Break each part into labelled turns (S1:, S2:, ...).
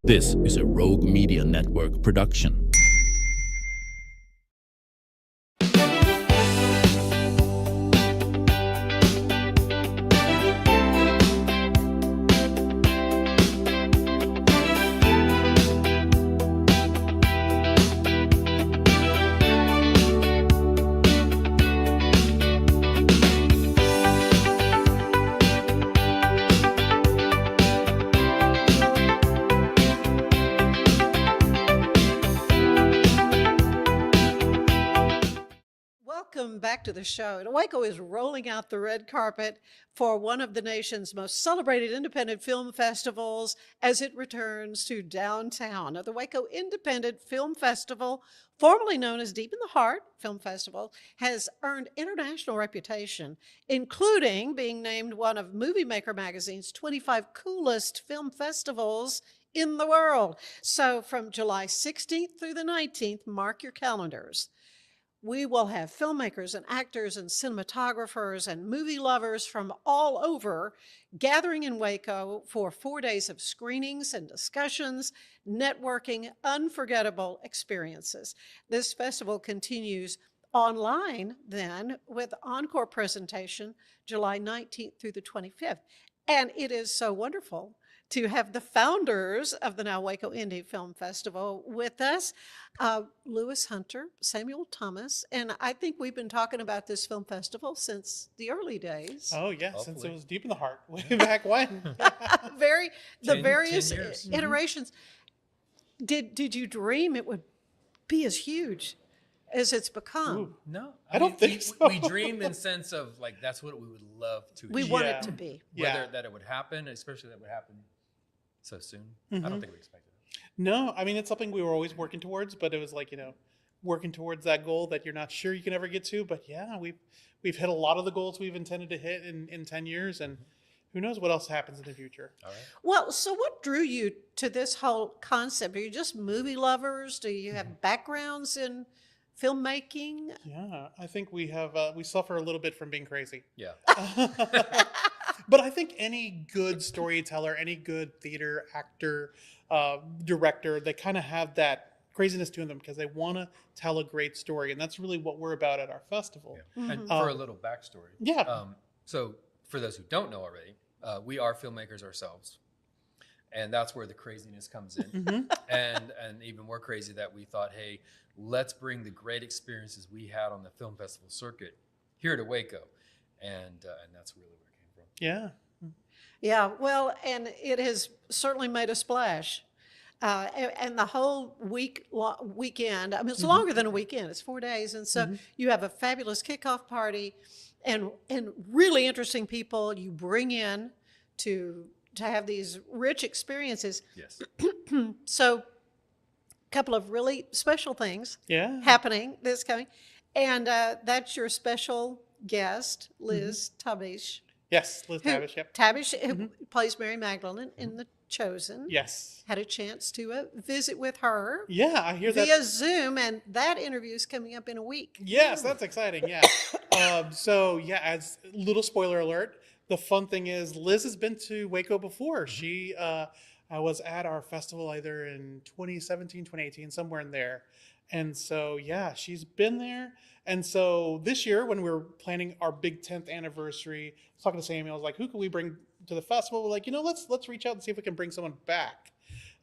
S1: This is a Rogue Media Network production.
S2: Welcome back to the show. Waco is rolling out the red carpet for one of the nation's most celebrated independent film festivals as it returns to downtown. The Waco Independent Film Festival, formerly known as Deep in the Heart Film Festival, has earned international reputation, including being named one of Movie Maker magazine's 25 coolest film festivals in the world. So from July 16th through the 19th, mark your calendars. We will have filmmakers and actors and cinematographers and movie lovers from all over gathering in Waco for 4 days of screenings and discussions, networking, unforgettable experiences. This festival continues online then with encore presentation July 19th through the 25th. And it is so wonderful to have the founders of the now Waco Indie Film Festival with us, Lewis Hunter, Samuel Thomas, and I think we've been talking about this film festival since the early days.
S3: Oh yeah,
S4: Hopefully.
S3: since it was Deep in the Heart, way back when.
S2: The various
S4: 10 years.
S2: iterations. Did you dream it would be as huge as it's become?
S3: Ooh,
S4: No,
S3: I don't think so.
S4: We dreamed in the sense of like that's what we would love to
S2: We
S4: achieve.
S2: want
S3: Yeah.
S2: it to be.
S3: Yeah.
S4: Whether that it would happen, especially that would happen so soon. I
S3: Mhm.
S4: don't think we expected it.
S3: No, I mean it's something we were always working towards, but it was like working towards that goal that you're not sure you can ever get to. But yeah, we've hit a lot of the goals we've intended to hit in 10 years, and who knows what else happens in the future.
S4: All right.
S2: Well, so what drew you to this whole concept? Are you just movie lovers? Do you have backgrounds in filmmaking?
S3: Yeah, I think we have we suffer a little bit from being crazy.
S4: Yeah.
S3: But I think any good storyteller, any good theater actor, director, they kind of have that craziness to them because they want to tell a great story, and that's really what we're about at our festival.
S4: Yeah. And
S2: Mhm.
S4: for a little backstory.
S3: Yeah.
S4: So for those who don't know already, we are filmmakers ourselves. And that's where the craziness comes in.
S3: Mhm.
S4: And even more crazy that we thought, hey, let's bring the great experiences we had on the film festival circuit here to Waco. And that's really where it came from.
S3: Yeah.
S2: Yeah, well, and it has certainly made a splash. And the whole weekend, I mean, it's longer than a weekend, it's 4 days. And so you have a fabulous kickoff party and really interesting people you bring in to have these rich experiences.
S4: Yes.
S2: So a couple of really special things
S3: Yeah.
S2: happening this coming. And that's your special guest, Liz Tabish.
S3: Yes, Liz Tabish. Yep.
S2: Tabish, who plays Mary Magdalene in The Chosen.
S3: Yes.
S2: Had a chance to visit with her
S3: Yeah, I hear that.
S2: via Zoom, and that interview is coming up in a week.
S3: Yes, that's exciting. Yeah. So yeah, as little spoiler alert, the fun thing is Liz has been to Waco before. She was at our festival either in 2017, 2018, somewhere in there. And so yeah, she's been there. And so this year, when we were planning our big 10th anniversary, I was talking to Samuel. I was like, "Who can we bring to the festival?" We're like, let's reach out and see if we can bring someone back.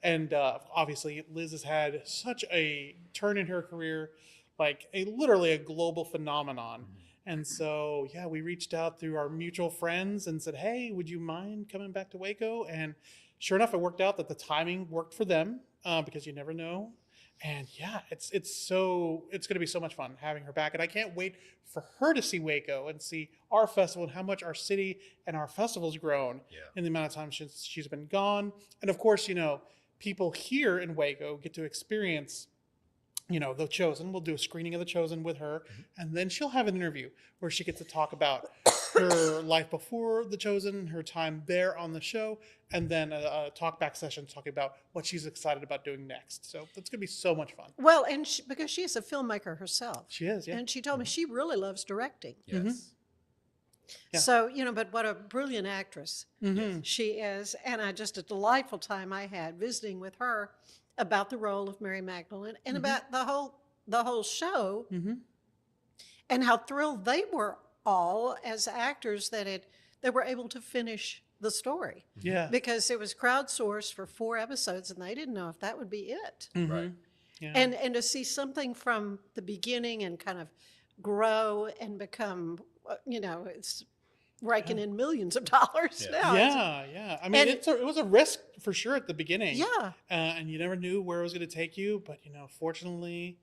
S3: And obviously, Liz has had such a turn in her career, like literally a global phenomenon. And so, yeah, we reached out through our mutual friends and said, "Hey, would you mind coming back to Waco?" And sure enough, it worked out that the timing worked for them because you never know. And yeah, it's going to be so much fun having her back, and I can't wait for her to see Waco and see our festival and how much our city and our festival's grown in the amount of time she's been gone. And of course, people here in Waco get to experience The Chosen. We'll do a screening of The Chosen with her, and then she'll have an interview where she gets to talk about her life before The Chosen, her time there on the show, and then a talk-back session talking about what she's excited about doing next. So that's going to be so much fun.
S2: Well, and because she is a filmmaker herself.
S3: She is, yeah.
S2: And she told me she really loves directing.
S4: Yes.
S3: Yeah.
S2: So, but what a brilliant actress
S3: Mhm.
S2: she is. And just a delightful time I had visiting with her about the role of Mary Magdalene and about the whole show
S3: Mhm.
S2: and how thrilled they were all as actors that they were able to finish the story
S3: Yeah.
S2: because it was crowdsourced for 4 episodes and they didn't know if that would be it.
S4: Right.
S3: Yeah.
S2: And to see something from the beginning and kind of grow and become, it's raking in millions of dollars
S4: Yeah.
S2: now.
S3: Yeah. I mean,
S2: And-
S3: it was a risk for sure at the beginning.
S2: Yeah.
S3: And you never knew where it was going to take you, but fortunately,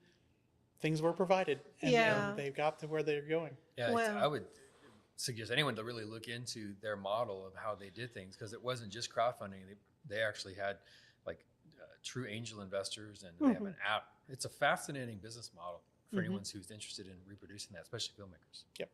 S3: things were provided, and
S2: Yeah.
S3: they got to where they're going.
S4: Yeah,
S2: Well-
S4: I would suggest anyone to really look into their model of how they did things because it wasn't just crowdfunding. They actually had like true angel investors and they have an app. It's a fascinating business model for anyone who's interested in reproducing that, especially filmmakers.
S3: Yep.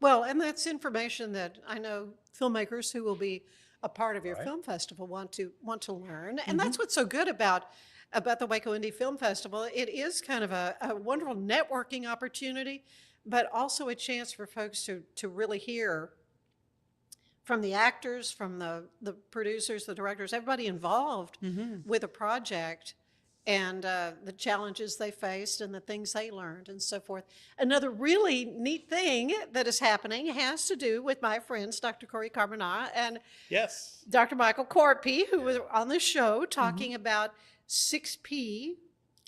S2: Well, and that's information that I know filmmakers who will be a part of your
S4: Right.
S2: film festival want to learn. And that's what's so good about the Waco Indie Film Festival. It is kind of a wonderful networking opportunity, but also a chance for folks to really hear from the actors, from the producers, the directors, everybody involved with a project and the challenges they faced and the things they learned and so forth. Another really neat thing that is happening has to do with my friends, Dr. Corey Carbonara and
S3: Yes.
S2: Dr. Michael Corpy, who was on the show talking about 6P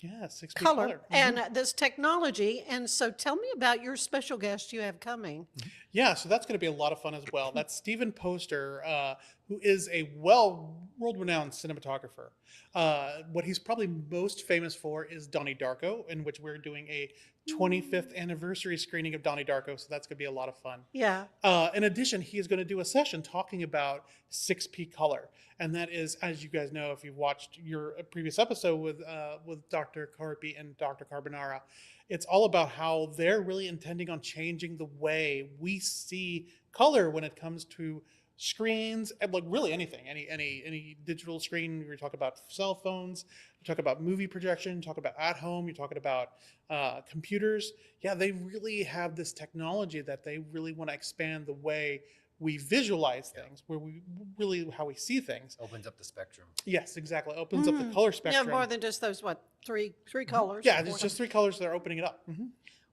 S3: Yeah. 6P
S2: color and this technology. And so tell me about your special guest you have coming.
S3: Yeah, so that's going to be a lot of fun as well. That's Stephen Poster, who is a world-renowned cinematographer. What he's probably most famous for is Donnie Darko, in which we're doing a 25th anniversary screening of Donnie Darko, so that's going to be a lot of fun.
S2: Yeah.
S3: In addition, he is going to do a session talking about 6P color, and that is, as you guys know, if you've watched your previous episode with Dr. Carpi and Dr. Carbonara, it's all about how they're really intending on changing the way we see color when it comes to screens and like really anything, any digital screen. We talk about cell phones, we talk about movie projection, you talk about at home, you're talking about computers. Yeah, they really have this technology that they really want to expand the way we visualize things, where we really how we see things.
S4: Opens up the spectrum.
S3: Yes, exactly. Opens up the color spectrum.
S2: Yeah, more than just those, three colors?
S3: Yeah,
S2: or
S3: it's
S2: four?
S3: just 3 colors that are opening it up.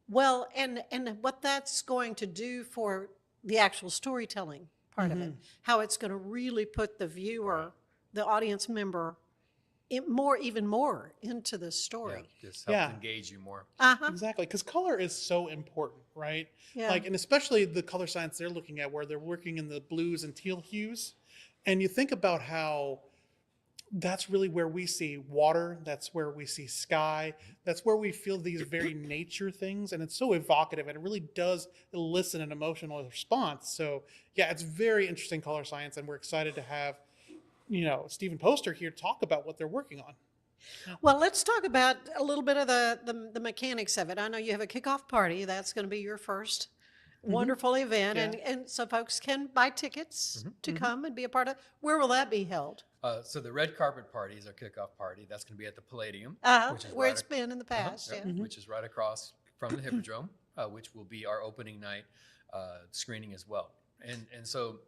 S2: Well, and what that's going to do for the actual storytelling part of it, how it's going to really put the viewer, the audience member, even more into the
S4: Yeah,
S2: story.
S4: just helps engage you more.
S3: Exactly, because color is so important, right?
S2: Yeah.
S3: Like, and especially the color science they're looking at, where they're working in the blues and teal hues, and you think about how that's really where we see water, that's where we see sky, that's where we feel these very nature things, and it's so evocative, and it really does elicit an emotional response. So, yeah, it's very interesting color science, and we're excited to have Stephen Poster here talk about what they're working on.
S2: Well, let's talk about a little bit of the mechanics of it. I know you have a kickoff party. That's going to be your first wonderful event.
S3: Yeah.
S2: And so folks can buy tickets to come and be a part of. Where will that be held?
S4: So the red carpet party is our kickoff party. That's going to be at the Palladium, which is
S2: Where
S4: right
S2: it's been in the past.
S4: yeah,
S2: Yeah.
S4: which is right across from the Hippodrome, which will be our opening night screening as well. And so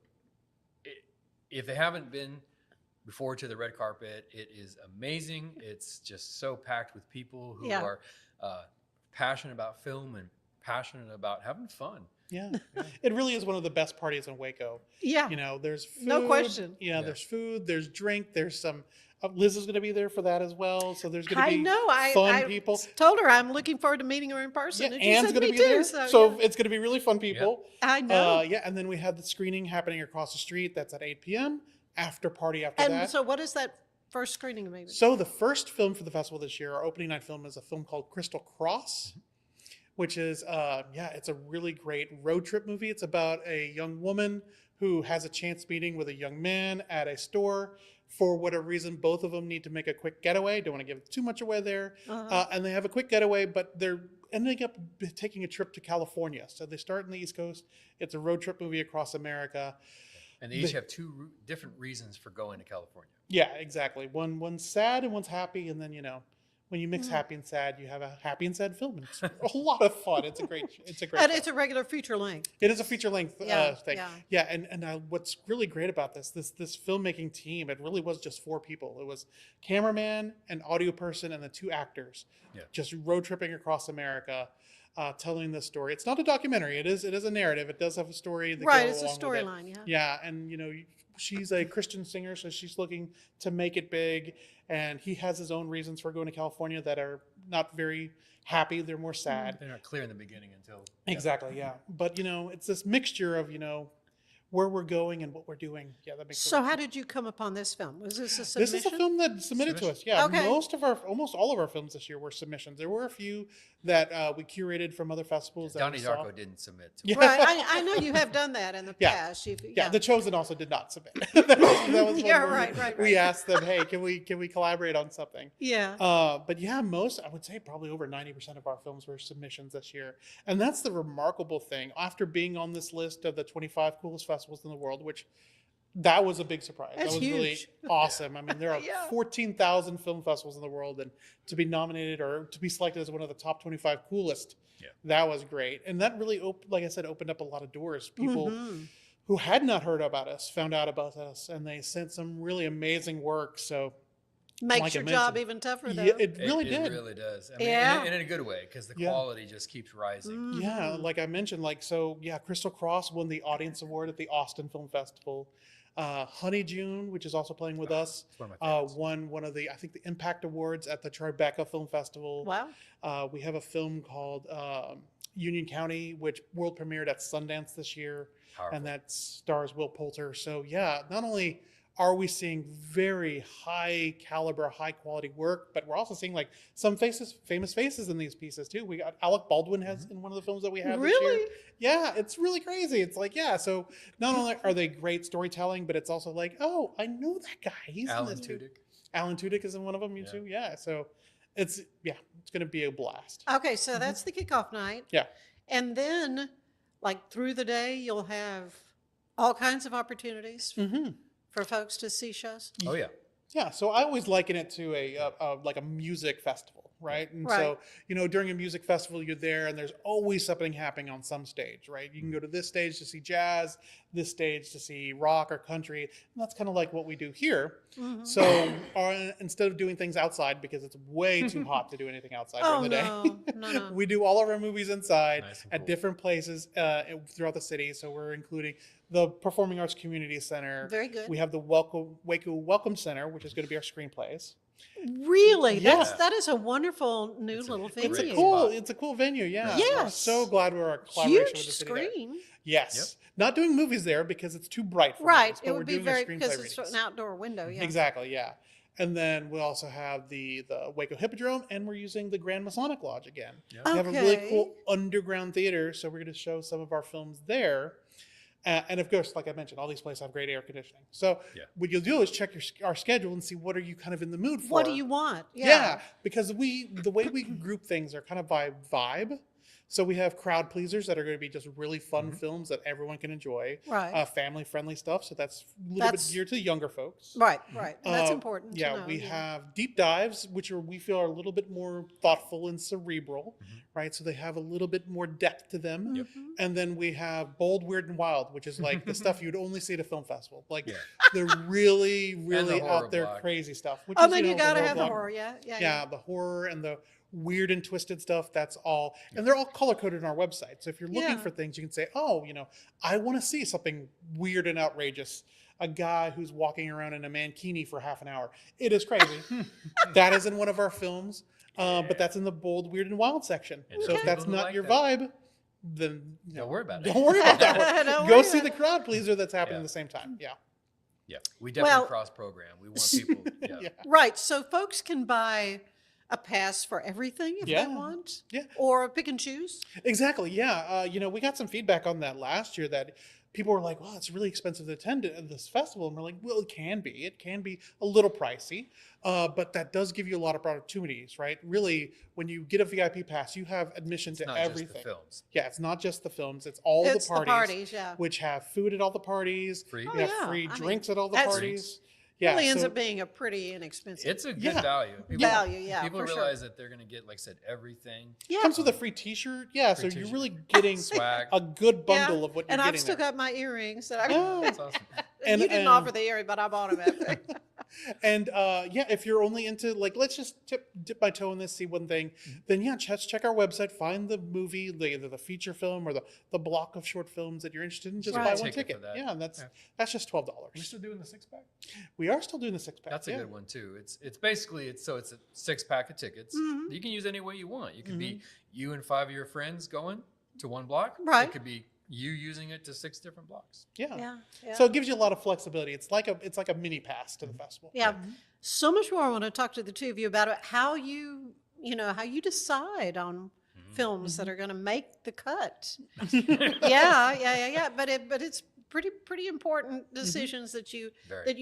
S4: if they haven't been before to the red carpet, it is amazing. It's just so packed with people who
S2: Yeah.
S4: are passionate about film and passionate about having fun.
S3: Yeah. It really is one of the best parties in Waco.
S2: Yeah.
S3: There's food.
S2: No question.
S3: Yeah, there's food, there's drink, there's some. Liz is going to be there for that as well. So there's going to
S2: I
S3: be
S2: know.
S3: fun
S2: I
S3: people.
S2: told her I'm looking forward to meeting her in person.
S3: Yeah,
S2: and she
S3: Anne's
S2: said,
S3: going to
S2: "Me
S3: be
S2: too."
S3: there.
S2: So, yeah.
S3: It's going to be really fun people.
S2: I know.
S3: Yeah, and then we have the screening happening across the street. That's at 8 p.m. After party after
S2: And
S3: that.
S2: so what is that first screening maybe?
S3: So the first film for the festival this year, our opening night film, is a film called Crystal Cross, which is, it's a really great road trip movie. It's about a young woman who has a chance meeting with a young man at a store. For whatever reason, both of them need to make a quick getaway. Don't want to give too much away there. And they have a quick getaway, but they're ending up taking a trip to California. So they start in the East Coast. It's a road trip movie across America.
S4: And they each have two different reasons for going to California.
S3: Yeah, exactly. One's sad and one's happy, and then when you mix happy and sad, you have a happy and sad film. And it's a lot of fun. It's a great
S2: And
S3: show.
S2: it's a regular feature length.
S3: It is a feature length thing.
S2: Yeah.
S3: Yeah, and what's really great about this filmmaking team, it really was just 4 people. It was cameraman, an audio person, and the 2 actors, just road tripping across America, telling this story. It's not a documentary. It is a narrative. It does have a story.
S2: Right, it's a storyline. Yeah.
S3: Yeah, and she's a Christian singer, so she's looking to make it big, and he has his own reasons for going to California that are not very happy. They're more sad.
S4: They're not clear in the beginning until
S3: Exactly, yeah. But it's this mixture of where we're going and what we're doing. Yeah, that makes sense.
S2: So how did you come upon this film? Was this a submission?
S3: This is a film that submitted to us. Yeah,
S2: Okay.
S3: almost all of our films this year were submissions. There were a few that we curated from other festivals. That
S4: Donnie
S3: we saw.
S4: Darko didn't submit to.
S3: Yeah.
S2: Right, I know you have done that in the
S3: Yeah.
S2: past.
S3: Yeah, The Chosen also did not submit. that was
S2: Yeah,
S3: one where
S2: right.
S3: We asked them, hey, can we collaborate on something?
S2: Yeah.
S3: But yeah, I would say probably over 90% of our films were submissions this year. And that's the remarkable thing. After being on this list of the 25 coolest festivals in the world, which that was a big surprise.
S2: That's
S3: that was really
S2: huge.
S3: awesome. I mean, there are
S2: Yeah.
S3: 14,000 film festivals in the world, and to be nominated or to be selected as one of the top 25 coolest, that was great. And that really, like I said, opened up a lot of doors. People who had not heard about us found out about us, and they sent some really amazing work. So
S2: Makes
S3: like I
S2: your job
S3: mentioned,
S2: even tougher, though.
S3: yeah, it really
S4: It
S3: did.
S4: really does. I mean,
S2: Yeah.
S4: and in a good way, because the
S3: Yeah.
S4: quality just keeps rising.
S3: Yeah, like I mentioned, Crystal Cross won the Audience Award at the Austin Film Festival. Honey June, which is also playing with us,
S4: It's one of my favorites.
S3: won one of the Impact Awards at the Tribeca Film Festival.
S2: Wow.
S3: We have a film called Union County, which world premiered at Sundance this year,
S4: Powerful.
S3: and that stars Will Poulter. So yeah, not only are we seeing very high caliber, high quality work, but we're also seeing some famous faces in these pieces too. We got Alec Baldwin has in one of the films that we have this year.
S2: Really?
S3: Yeah, it's really crazy. It's so not only are they great storytelling, but it's also oh, I know that guy. He's
S4: Alan
S3: in this too.
S4: Tudyk.
S3: Alan Tudyk is in one of them, too. Yeah, so it's going to be a blast.
S2: Okay, so that's the kickoff night.
S3: Yeah.
S2: And then, through the day, you'll have all kinds of opportunities for folks to see shows.
S4: Oh yeah.
S3: Yeah, so I always liken it to a music festival, right? And so, during a music festival, you're there and there's always something happening on some stage, right? You can go to this stage to see jazz, this stage to see rock or country, and that's kind of like what we do here. So instead of doing things outside, because it's way too hot to do anything outside during the day,
S2: no.
S3: we do all of our movies inside
S4: Nice and
S3: at
S4: cool.
S3: different places throughout the city. So we're including the Performing Arts Community Center.
S2: Very good.
S3: We have the Waco Welcome Center, which is going to be our screenplays.
S2: Really?
S3: Yeah.
S2: That is a wonderful new little
S4: great
S2: venue.
S4: spot.
S3: It's a cool venue. Yeah.
S2: Yes.
S3: We're so glad we're a collaboration with
S2: Huge
S3: the city there.
S2: screen.
S3: Yes. Not doing movies there because it's too bright for
S2: Right.
S3: movies, but
S2: It
S3: we're
S2: would be
S3: doing our
S2: very,
S3: screenplay
S2: because it's
S3: readings.
S2: an outdoor window. Yeah.
S3: Exactly, yeah. And then we also have the Waco Hippodrome, and we're using the Grand Masonic Lodge again.
S4: Yeah.
S3: We have a really
S2: Okay.
S3: cool underground theater, so we're going to show some of our films there. And of course, like I mentioned, all these places have great air conditioning. So what you'll do is check our schedule and see what are you kind of in the mood for.
S2: What do you want?
S3: Yeah, because the way we group things are kind of by vibe. So we have crowd pleasers that are going to be just really fun films that everyone can enjoy.
S2: Right.
S3: Family-friendly stuff. So that's a little bit geared to younger folks.
S2: Right. That's important.
S3: Yeah,
S2: to know.
S3: we have deep dives, which we feel are a little bit more thoughtful and cerebral, right? So they have a little bit more depth to them. And then we have bold, weird, and wild, which is like the stuff you'd only see at a film festival. The really, really
S4: horror
S3: out there
S4: block.
S3: crazy stuff. Which
S2: Oh,
S3: is,
S2: then you got to have the
S3: block.
S2: horror. Yeah.
S3: Yeah, the horror and the weird and twisted stuff. That's all, and they're all color coded on our website. So if you're looking for things, you can say, "Oh, I want to see something weird and outrageous." A guy who's walking around in a mankini for half an hour. It is crazy. That is in one of our films, but that's in the bold, weird, and wild section.
S4: And
S3: so if that's
S4: people who
S3: not
S4: like
S3: your
S4: that.
S3: vibe, then
S4: Don't worry about it.
S3: don't worry about that one.
S2: Don't
S3: Go
S2: worry
S3: see
S2: about
S3: the crowd pleaser that's happening
S4: Yeah.
S3: at the same time. Yeah.
S4: Yeah, we definitely
S2: Well-
S4: cross program. We want people.
S3: Yeah.
S2: Right. So folks can buy a pass for everything if
S3: Yeah.
S2: they want.
S3: Yeah.
S2: Or pick and choose.
S3: Exactly. Yeah. We got some feedback on that last year that people were like, "Well, it's really expensive to attend this festival," and we're like, "Well, it can be. It can be a little pricey, but that does give you a lot of opportunities, right? Really, when you get a VIP pass, you have admission
S4: It's
S3: to
S4: not
S3: everything.
S4: just the films.
S3: Yeah, it's not just the films; it's all
S2: It's
S3: the parties,
S2: yeah.
S3: which have food at all the parties.
S4: Free.
S3: We
S2: Oh,
S3: have
S2: yeah.
S3: free
S2: I mean,
S3: drinks at all the
S2: that's-
S3: parties. Yeah,
S2: really ends
S3: so-
S2: up being a pretty inexpensive.
S4: It's a good
S3: Yeah.
S4: value.
S2: Value, yeah,
S4: People
S2: for sure.
S4: realize that they're going to get, like I said, everything.
S2: Yeah.
S3: Comes with a free T-shirt. Yeah, so
S4: Free
S3: you're
S4: t-shirt.
S3: really getting
S4: Swag.
S3: a good bundle
S2: Yeah,
S3: of what you're
S2: and
S3: getting.
S2: I've still
S3: there.
S2: got my earrings that I.
S3: Oh.
S4: That's awesome.
S3: And-
S2: you didn't
S3: and-
S2: offer the earring, but I bought them.
S3: And yeah, if you're only into like, let's just dip my toe in this, see one thing, then yeah, check our website, find the movie, either the feature film or the block of short films that you're interested in. Just
S2: Right.
S3: buy
S4: Ticket
S3: one
S4: for
S3: ticket.
S4: that.
S3: Yeah, and that's
S4: Yeah.
S3: just $12.
S5: We're still doing the 6-pack?
S3: We are still doing the 6-pack.
S4: That's a
S3: yeah.
S4: good one too. It's basically it's a 6-pack of tickets.
S2: Mhm.
S4: You can use any way you want. You could be you and 5 of your friends going to one block.
S2: Right.
S4: It could be you using it to 6 different blocks.
S3: Yeah.
S2: Yeah.
S3: So it gives you a lot of flexibility. It's like a mini pass to the festival.
S2: Yeah. So much more I want to talk to the two of you about it. How you decide on films that are going to make the cut. yeah. But it's pretty important decisions that you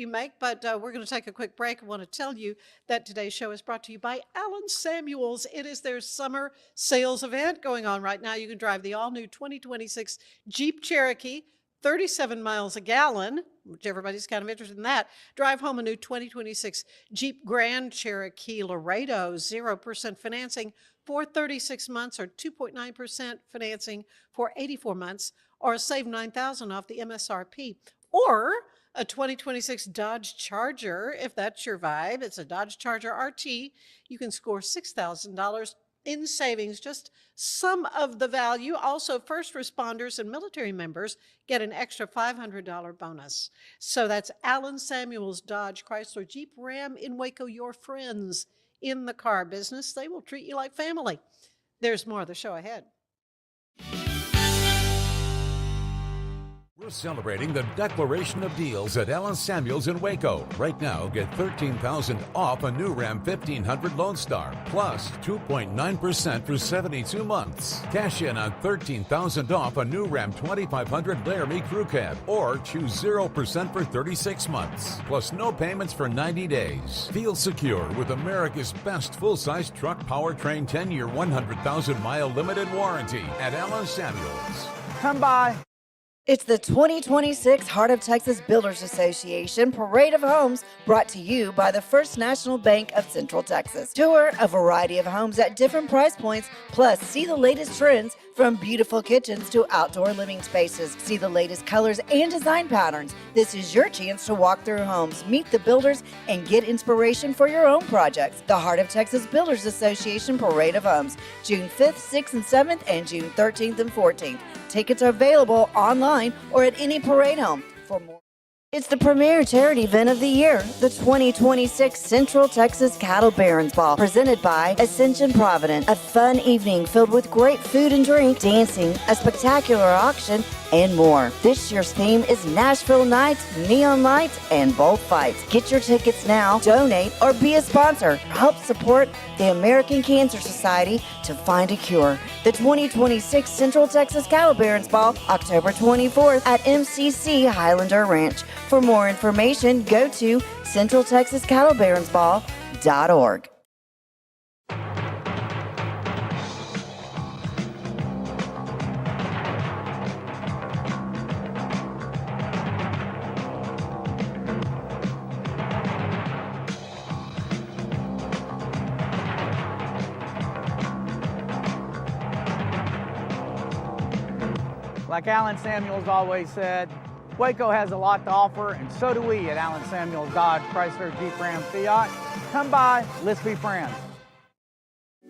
S2: make. But we're going to take a quick break. I want to tell you that today's show is brought to you by Allen Samuels. It is their summer sales event going on right now. You can drive the all-new 2026 Jeep Cherokee, 37 miles a gallon, which everybody's kind of interested in that. Drive home a new 2026 Jeep Grand Cherokee Laredo, 0% financing for 36 months or 2.9% financing for 84 months, or save $9,000 off the MSRP. Or a 2026 Dodge Charger, if that's your vibe. It's a Dodge Charger RT. You can score $6,000 in savings, just some of the value. Also, first responders and military members get an extra $500 bonus. So that's Allen Samuels Dodge Chrysler Jeep Ram in Waco, your friends in the car business. They will treat you like family. There's more of the show ahead.
S6: We're celebrating the declaration of deals at Allen Samuels in Waco. Right now, get $13,000 off a new Ram 1500 Lone Star, plus 2.9% for 72 months. Cash in on $13,000 off a new Ram 2500 Laramie Crew Cab, or choose 0% for 36 months, plus no payments for 90 days. Feel secure with America's best full-size truck powertrain 10-year, 100,000-mile limited warranty at Allen Samuels.
S7: Come by.
S8: It's the 2026 Heart of Texas Builders Association Parade of Homes, brought to you by the First National Bank of Central Texas. Tour a variety of homes at different price points, plus see the latest trends from beautiful kitchens to outdoor living spaces. See the latest colors and design patterns. This is your chance to walk through homes, meet the builders, and get inspiration for your own projects. The Heart of Texas Builders Association Parade of Homes, June 5th, 6th, and 7th, and June 13th and 14th. Tickets are available online or at any parade home. For more, it's the premier charity event of the year, the 2026 Central Texas Cattle Barons Ball, presented by Ascension Providence. A fun evening filled with great food and drink, dancing, a spectacular auction, and more. This year's theme is Nashville Nights, Neon Lights, and Bullfights. Get your tickets now, donate, or be a sponsor. Help support the American Cancer Society to find a cure. The 2026 Central Texas Cattle Barons Ball, October 24th at MCC Highlander Ranch. For more information, go to centraltexascattlebaronsball.org.
S7: Like Allen Samuels always said, Waco has a lot to offer, and so do we at Allen Samuels Dodge, Chrysler, Jeep, Ram, Fiat. Come by, let's be friends.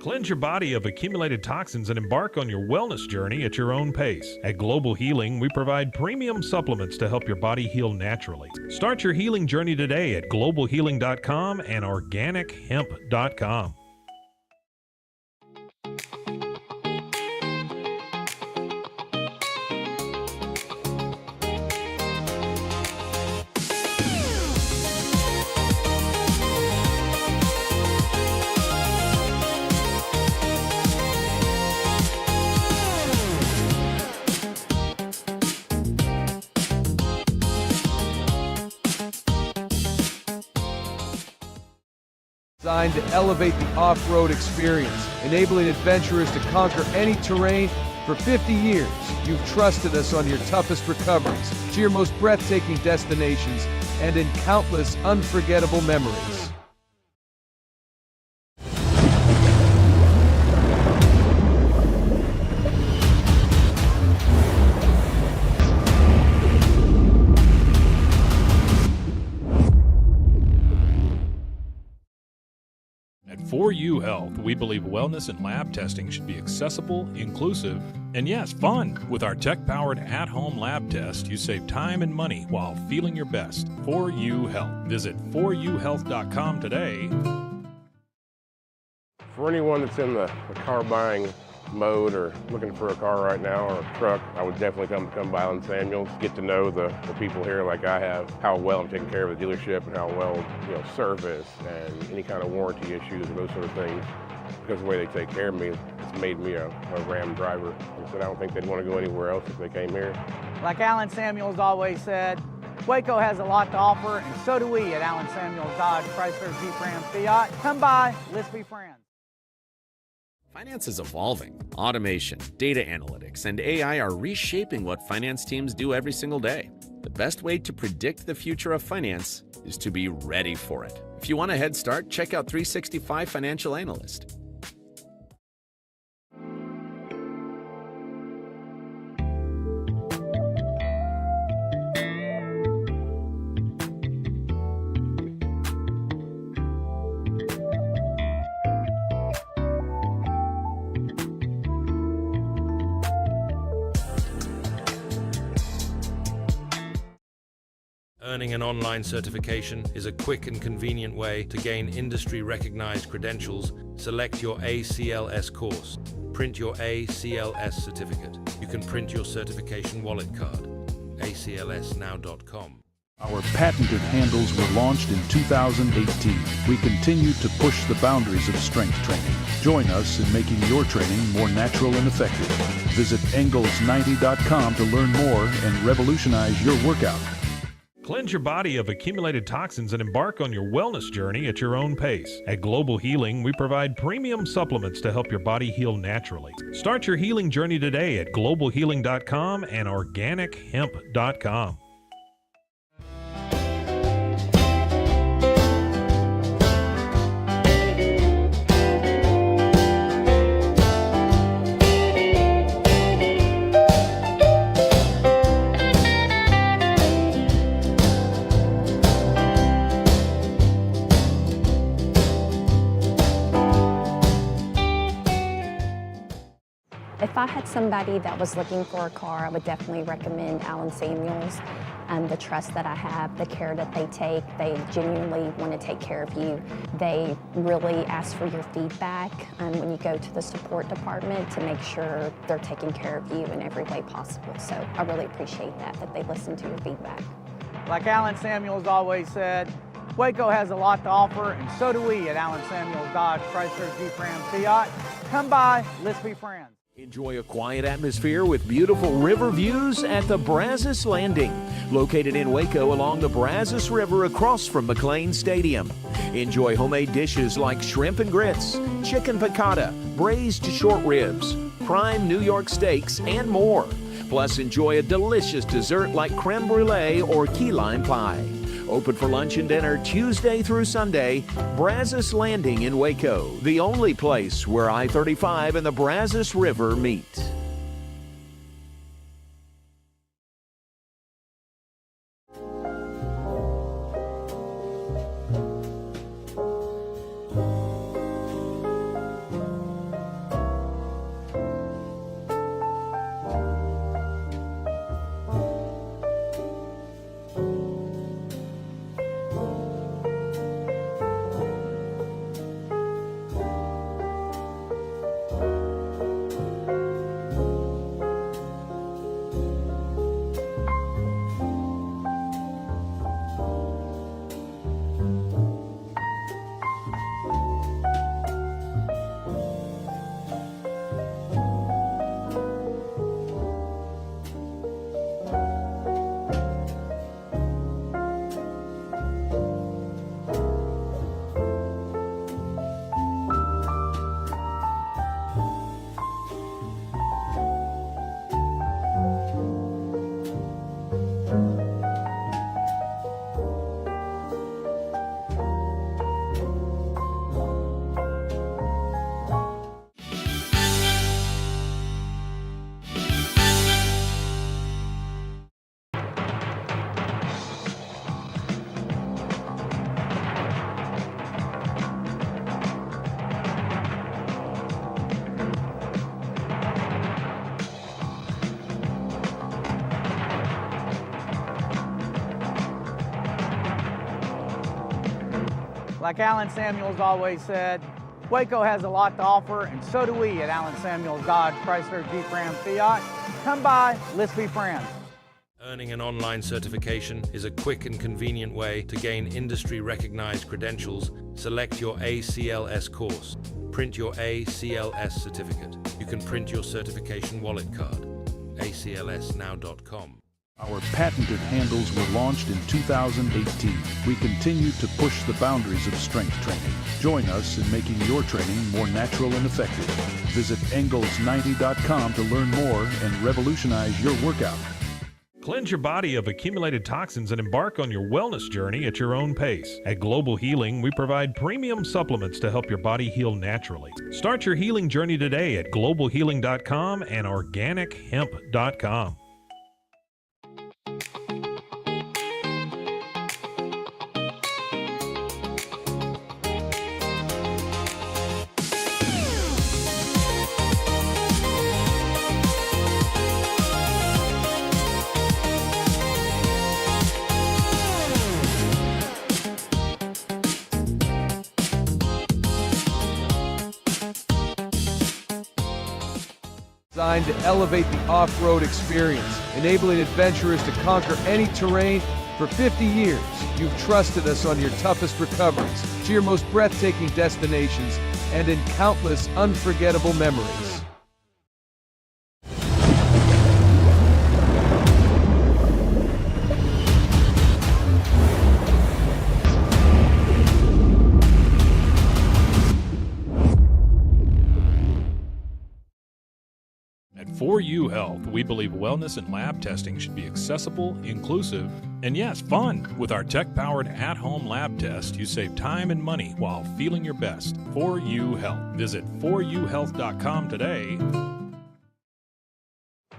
S9: Cleanse your body of accumulated toxins and embark on your wellness journey at your own pace. At Global Healing, we provide premium supplements to help your body heal naturally. Start your healing journey today at globalhealing.com and organichemp.com.
S10: Designed to elevate the off-road experience, enabling adventurers to conquer any terrain. For 50 years, you've trusted us on your toughest recoveries to your most breathtaking destinations and in countless unforgettable memories.
S9: At 4U Health, we believe wellness and lab testing should be accessible, inclusive, and yes, fun. With our tech-powered at-home lab test, you save time and money while feeling your best. 4U Health. Visit 4uhealth.com today.
S5: For anyone that's in the car buying mode or looking for a car right now or a truck, I would definitely come by Allen Samuels, get to know the people here like I have, how well I'm taking care of the dealership and how well, service and any kind of warranty issues and those sort of things. Because of the way they take care of me, it's made me a Ram driver. And so I don't think they'd want to go anywhere else if they came here.
S7: Like Alan Samuels always said, Waco has a lot to offer, and so do we at Alan Samuels Dodge, Chrysler, Jeep, Ram, Fiat. Come by, let's be friends.
S11: Finance is evolving. Automation, data analytics, and AI are reshaping what finance teams do every single day. The best way to predict the future of finance is to be ready for it. If you want a head start, check out 365 Financial Analyst.
S12: Earning an online certification is a quick and convenient way to gain industry-recognized credentials. Select your ACLS course. Print your ACLS certificate. You can print your certification wallet card. aclsnow.com.
S13: Our patented handles were launched in 2018. We continue to push the boundaries of strength training. Join us in making your training more natural and effective. Visit Engels90.com to learn more and revolutionize your workout.
S9: Cleanse your body of accumulated toxins and embark on your wellness journey at your own pace. At Global Healing, we provide premium supplements to help your body heal naturally. Start your healing journey today at globalhealing.com and organichemp.com.
S14: If I had somebody that was looking for a car, I would definitely recommend Alan Samuels. The trust that I have, the care that they take, they genuinely want to take care of you. They really ask for your feedback when you go to the support department to make sure they're taking care of you in every way possible. So I really appreciate that they listen to your feedback.
S7: Like Alan Samuels always said, Waco has a lot to offer, and so do we at Alan Samuels Dodge, Chrysler, Jeep, Ram, Fiat. Come by, let's be friends.
S15: Enjoy a quiet atmosphere with beautiful river views at the Brazos Landing, located in Waco along the Brazos River across from McLean Stadium. Enjoy homemade dishes like shrimp and grits, chicken piccata, braised short ribs, prime New York steaks, and more. Plus, enjoy a delicious dessert like creme brulee or key lime pie. Open for lunch and dinner Tuesday through Sunday. Brazos Landing in Waco, the only place where I-35 and the Brazos River meet.
S7: Like Alan Samuels always said, Waco has a lot to offer, and so do we at Alan Samuels Dodge, Chrysler, Jeep, Ram, Fiat. Come by, let's be friends.
S12: Earning an online certification is a quick and convenient way to gain industry-recognized credentials. Select your ACLS course. Print your ACLS certificate. You can print your certification wallet card. aclsnow.com.
S13: Our patented handles were launched in 2018. We continue to push the boundaries of strength training. Join us in making your training more natural and effective. Visit Engels90.com to learn more and revolutionize your workout.
S9: Cleanse your body of accumulated toxins and embark on your wellness journey at your own pace. At Global Healing, we provide premium supplements to help your body heal naturally. Start your healing journey today at globalhealing.com and organichemp.com.
S10: Designed to elevate the off-road experience, enabling adventurers to conquer any terrain. For 50 years, you've trusted us on your toughest recoveries, to your most breathtaking destinations, and in countless unforgettable memories.
S9: At 4U Health, we believe wellness and lab testing should be accessible, inclusive, and yes, fun. With our tech-powered at-home lab test, you save time and money while feeling your best. 4U Health. Visit 4uhealth.com today.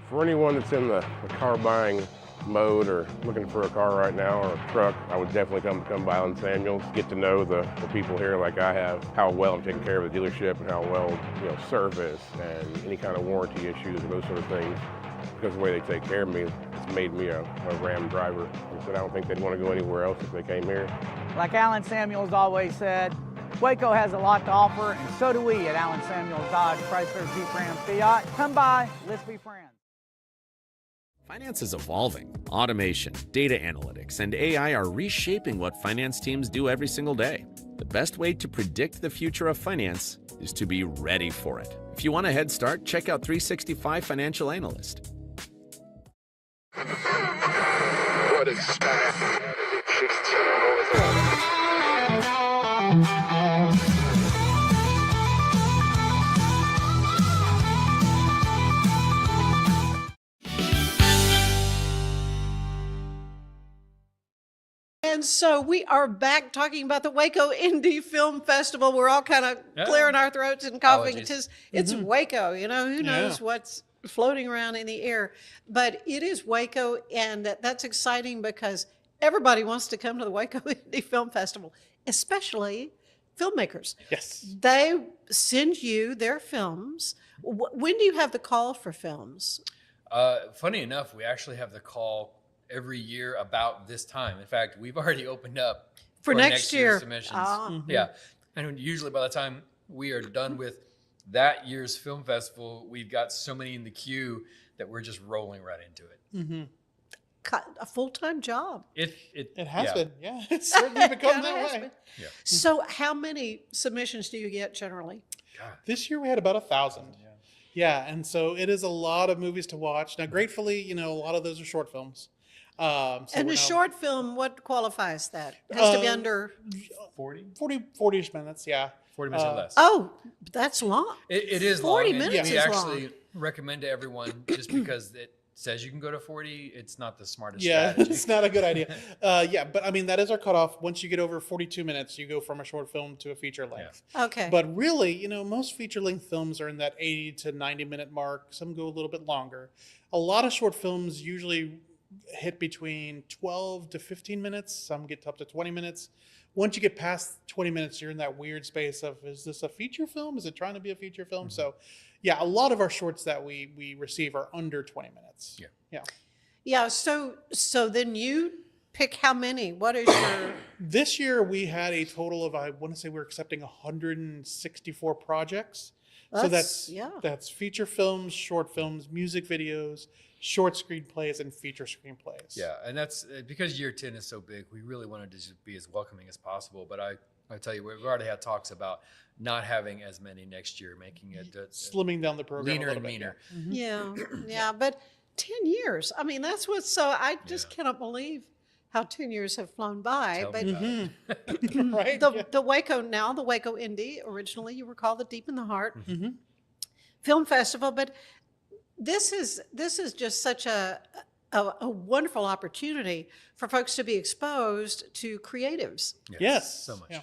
S5: For anyone that's in the car buying mode or looking for a car right now or a truck, I would definitely come by Alan Samuels, get to know the people here like I have, how well I'm taking care of the dealership and how well, service and any kind of warranty issues or those sort of things. Because the way they take care of me, it's made me a Ram driver. And so I don't think they'd want to go anywhere else if they came here.
S7: Like Alan Samuels always said, Waco has a lot to offer, and so do we at Alan Samuels Dodge, Chrysler, Jeep, Ram, Fiat. Come by, let's be friends.
S11: Finance is evolving. Automation, data analytics, and AI are reshaping what finance teams do every single day. The best way to predict the future of finance is to be ready for it. If you want a head start, check out 365 Financial Analyst.
S2: And so we are back talking about the Waco Indie Film Festival. We're all kind of clearing our throats and coughing. It's Waco, who knows what's floating around in the air. But it is Waco, and that's exciting because everybody wants to come to the Waco Indie Film Festival, especially filmmakers.
S3: Yes.
S2: They send you their films. When do you have the call for films?
S4: Funny enough, we actually have the call every year about this time. In fact, we've already opened up
S2: for next year
S4: submissions. Yeah. And usually by the time we are done with that year's film festival, we've got so many in the queue that we're just rolling right into it.
S2: A full-time job.
S3: It has been. Yeah, it's certainly become that way.
S4: Yeah.
S2: So how many submissions do you get generally?
S3: God. This year we had about 1,000. Yeah, and so it is a lot of movies to watch. Now, gratefully, a lot of those are short films.
S2: And a short film, what qualifies that? It has to be under
S3: 40-ish minutes, yeah.
S4: 40 minutes or less.
S2: Oh, that's long.
S4: It is
S2: 40
S4: long.
S2: minutes
S4: We
S2: is
S4: actually
S2: long.
S4: recommend to everyone, just because it says you can go to 40, it's not the smartest
S3: Yeah,
S4: strategy.
S3: it's not a good idea. But I mean, that is our cutoff. Once you get over 42 minutes, you go from a short film to a feature length.
S2: Yeah. Okay.
S3: But really, most feature length films are in that 80 to 90 minute mark. Some go a little bit longer. A lot of short films usually hit between 12 to 15 minutes. Some get up to 20 minutes. Once you get past 20 minutes, you're in that weird space of, is this a feature film? Is it trying to be a feature film? So yeah, a lot of our shorts that we receive are under 20 minutes.
S4: Yeah.
S2: Yeah. So then you pick how many? What is your...
S3: This year we had a total of, I want to say we're accepting 164 projects. So that's feature films, short films, music videos, short screenplays, and feature screenplays.
S4: Yeah, and that's because year 10 is so big, we really wanted to just be as welcoming as possible. But I tell you, we've already had talks about not having as many next year, making it
S3: slimming down the program
S4: leaner
S3: a little
S4: and
S3: bit,
S4: meaner.
S2: Yeah, but 10 years. I mean, that's what's so, I just cannot believe how 10 years have flown by.
S4: Tell
S2: But
S4: me
S3: right?
S2: the Waco, now the Waco Indie, originally you were called the Deep in the Heart
S3: Mm-hmm.
S2: Film Festival, but this is just such a wonderful opportunity for folks to be exposed to creatives.
S3: Yes,
S4: so much.
S3: Yeah.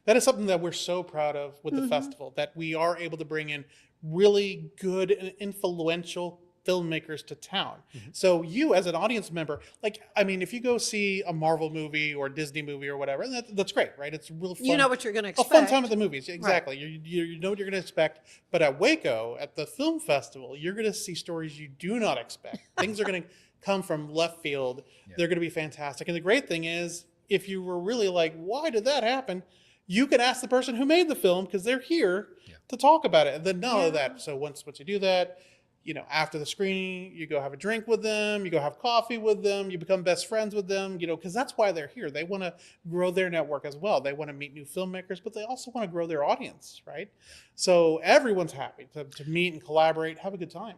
S3: That is something that we're so proud of with the festival, that we are able to bring in really good and influential filmmakers to town. So you as an audience member, like, I mean, if you go see a Marvel movie or Disney movie or whatever, that's great, right? It's real fun.
S2: You know what you're going to expect.
S3: A fun time at the movies, exactly. Right. You know what you're going to expect. But at Waco, at the film festival, you're going to see stories you do not expect. Things are going to come from left field. They're going to be fantastic. And the great thing is, if you were really like, why did that happen? You can ask the person who made the film, because they're here to talk about it. And then not only that, so once you do that, you know, after the screening, you go have a drink with them, you go have coffee with them, you become best friends with them, you know, because that's why they're here. They want to grow their network as well. They want to meet new filmmakers, but they also want to grow their audience, right? So everyone's happy to meet and collaborate, have a good time.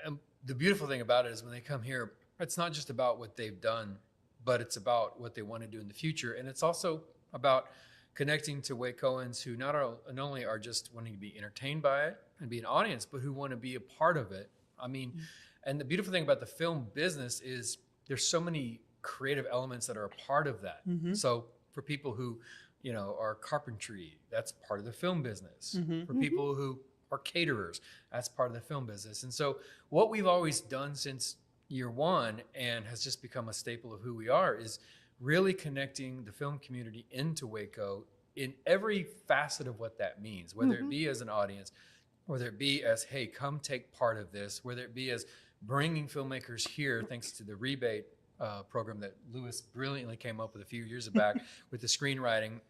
S4: And the beautiful thing about it is when they come here, it's not just about what they've done, but it's about what they want to do in the future. And it's also about connecting to Wacoans who not only are just wanting to be entertained by it and be an audience, but who want to be a part of it. I mean, and the beautiful thing about the film business is there's so many creative elements that are a part of that. So for people who, you know, are carpentry, that's part of the film business. For people who are caterers, that's part of the film business. And so what we've always done since year one, and has just become a staple of who we are, is really connecting the film community into Waco in every facet of what that means, whether it be as an audience, whether it be as, hey, come take part of this, whether it be as bringing filmmakers here, thanks to the rebate program that Lewis brilliantly came up with a few years back with the screenwriting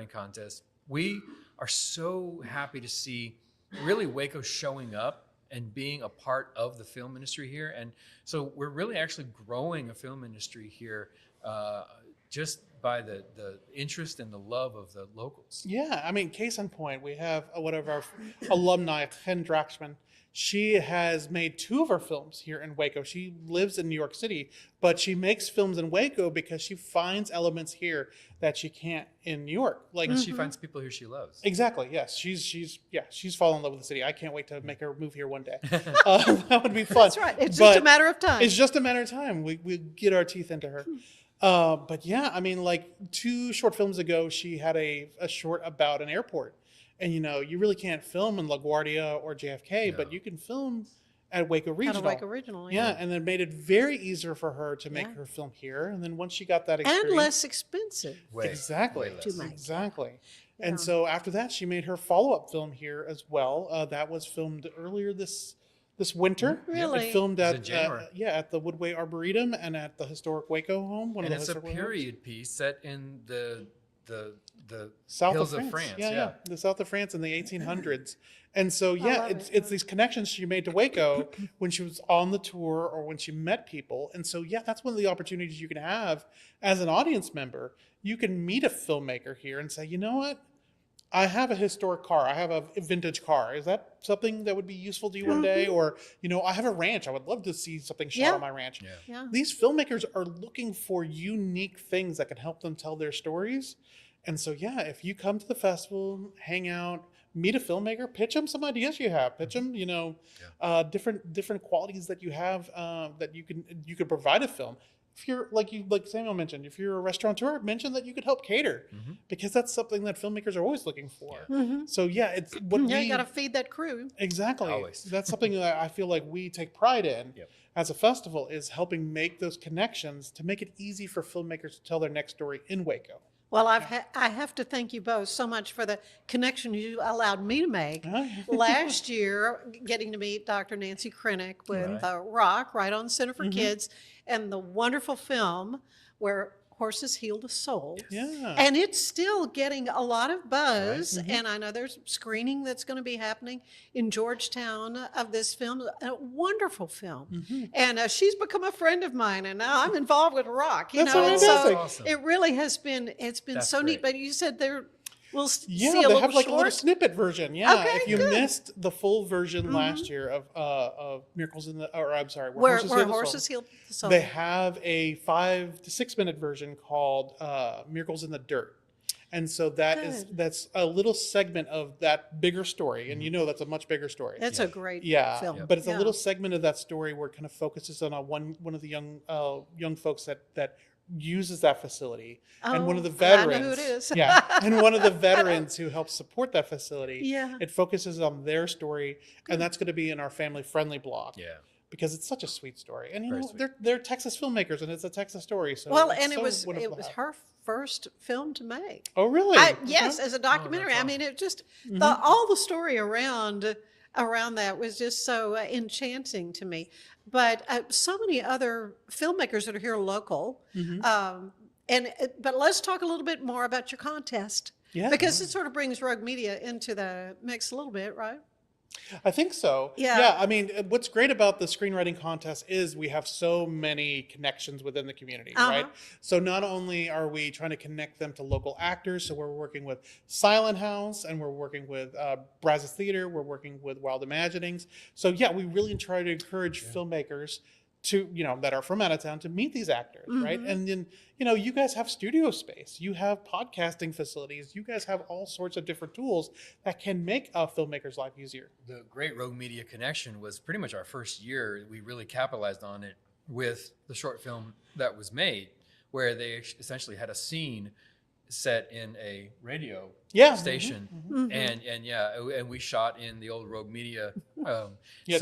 S4: contest. We are so happy to see really Waco showing up and being a part of the film industry here. And so we're really actually growing a film industry here just by the interest and the love of the locals.
S3: Yeah, I mean, case in point, we have one of our alumni, Ken Draxman. She has made 2 of her films here in Waco. She lives in New York City, but she makes films in Waco because she finds elements here that she can't in New York. Like
S4: she finds people here she loves.
S3: Exactly. Yes, she's fallen in love with the city. I can't wait to make her move here one day. That would be fun.
S2: That's right. It's just a matter of time.
S3: It's just a matter of time. We get our teeth into her. But yeah, I mean, like 2 short films ago, she had a short about an airport. And, you know, you really can't film in LaGuardia or JFK, but you can film at Waco Regional.
S2: At Waco Regional,
S3: yeah. And it made it very easier for her to make her film here. And then once she got that experience.
S2: And less expensive.
S3: Exactly.
S2: To make.
S3: Exactly. Yeah. And so after that, she made her follow-up film here as well. That was filmed earlier this winter.
S2: Really?
S3: It filmed
S4: It was
S3: at
S4: in January.
S3: at the Woodway Arboretum and at the historic Waco home.
S4: And it's a period piece set in the
S3: South
S4: hills
S3: of
S4: of
S3: France.
S4: France. Yeah.
S3: The south of France in the 1800s. And so it's these connections she made to Waco when she was on the tour or when she met people. And so that's one of the opportunities you can have as an audience member. You can meet a filmmaker here and say, you know what? I have a historic car. I have a vintage car. Is that something that would be useful to you one day? Or, you know, I have a ranch. I would love to see something shot on my ranch.
S2: Yeah.
S3: These filmmakers are looking for unique things that can help them tell their stories. And so, if you come to the festival, hang out, meet a filmmaker, pitch them some ideas you have, pitch them, you know, different qualities that you have that you could provide a film. If you're like Samuel mentioned, if you're a restaurateur, mention that you could help cater because that's something that filmmakers are always looking for. So it's what
S2: you got to feed that crew.
S3: Exactly.
S4: Always.
S3: That's something that I feel like we take pride in as a festival, is helping make those connections to make it easy for filmmakers to tell their next story in Waco.
S2: Well, I have to thank you both so much for the connection you allowed me to make. Last year, getting to meet Dr. Nancy Krennick with Rock, Right on Center for Kids, and the wonderful film where horses heal the soul.
S3: Yeah.
S2: And it's still getting a lot of buzz.
S3: Right.
S2: And I know there's screening that's going to be happening in Georgetown of this film, a wonderful film. And she's become a friend of mine, and now I'm involved with Rock.
S3: That's
S2: so
S3: fantastic.
S4: Awesome.
S2: it really has been, it's been
S4: That's
S2: so neat.
S4: great.
S2: But you said we'll see
S3: Yeah,
S2: a
S3: they
S2: little
S3: have like a little
S2: short.
S3: snippet version. Yeah,
S2: Okay,
S3: if you
S2: good.
S3: missed the full version last year of Miracles in the, or I'm sorry,
S2: Where
S3: Heal the Soul,
S2: horses heal the soul.
S3: they have a 5 to 6 minute version called Miracles in the Dirt. And so that's a little segment of that bigger story, and you know that's a much bigger story.
S2: That's a great film.
S3: But it's a little segment of that story where it kind of focuses on one of the young folks that uses that facility, and one of the veterans.
S2: I know who it is.
S3: And one of the veterans who helps support that facility.
S2: Yeah.
S3: It focuses on their story, and that's going to be in our family friendly blog.
S4: Yeah.
S3: Because it's such a sweet story, and
S4: Very sweet.
S3: they're Texas filmmakers, and it's a Texas story. So
S2: Well,
S3: it's
S2: and
S3: so
S2: it
S3: wonderful
S2: was
S3: to have.
S2: her first film to make.
S3: Oh, really?
S2: Yes,
S3: Okay.
S2: as a documentary.
S4: that's
S2: I mean, it just all the story around that was just so enchanting to me. But so many other filmmakers that are here local. But let's talk a little bit more about your contest.
S3: Yeah.
S2: Because it sort of brings Rogue Media into the mix a little bit, right?
S3: I think so.
S2: Yeah.
S3: I mean, what's great about the screenwriting contest is we have so many connections within the community, right? So not only are we trying to connect them to local actors, so we're working with Silent House, and we're working with Brazos Theater, we're working with Wild Imaginings. So yeah, we really try to encourage filmmakers to, that are from out of town to meet these actors, right? And then, you guys have studio space, you have podcasting facilities, you guys have all sorts of different tools that can make a filmmaker's life easier.
S4: The Great Rogue Media Connection was pretty much our first year. We really capitalized on it with the short film that was made, where they essentially had a scene set in a radio station, and we shot in the old Rogue Media.